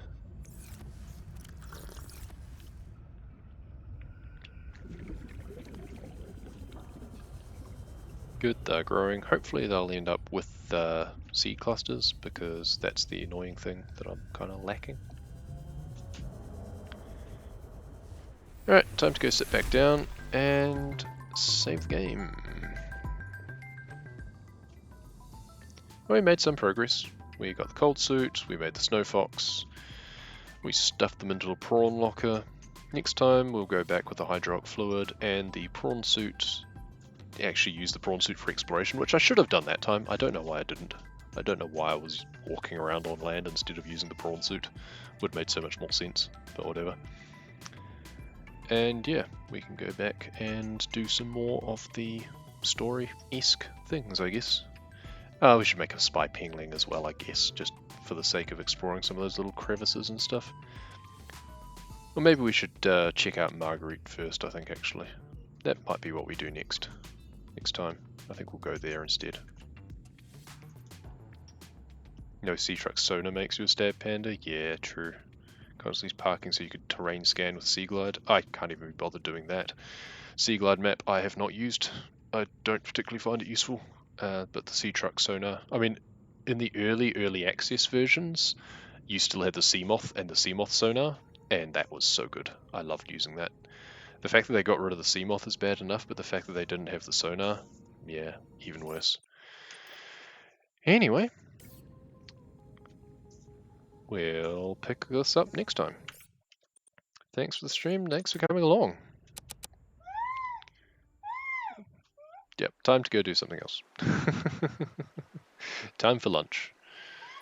good, they're growing. Hopefully they'll end up with seed clusters, because that's the annoying thing that I'm kind of lacking. Alright, time to go sit back down and save the game. We made some progress. We got the cold suit, we made the snow fox, we stuffed them into a prawn locker. Next time we'll go back with the hydraulic fluid and the prawn suit. Actually use the prawn suit for exploration, which I should have done that time. I don't know why I didn't. I don't know why I was walking around on land instead of using the prawn suit. Would have made so much more sense, but whatever. And yeah, we can go back and do some more of the story-esque things, I guess. We should make a spy pingling as well, I guess, just for the sake of exploring some of those little crevices and stuff. Or maybe we should check out Marguerite first, I think, actually. That might be what we do next time. I think we'll go there instead. No sea truck sonar makes you a stab panda? Yeah, true. Constantly parking so you could terrain scan with Sea Glide. I can't even be bothered doing that. Sea Glide map I have not used. I don't particularly find it useful. But the sea truck sonar, I mean, in the early access versions, you still had the Seamoth and the Seamoth sonar, and that was so good. I loved using that. The fact that they got rid of the Seamoth is bad enough, but the fact that they didn't have the sonar, yeah, even worse. Anyway, we'll pick this up next time. Thanks for the stream, thanks for coming along. Yep, time to go do something else. Time for lunch.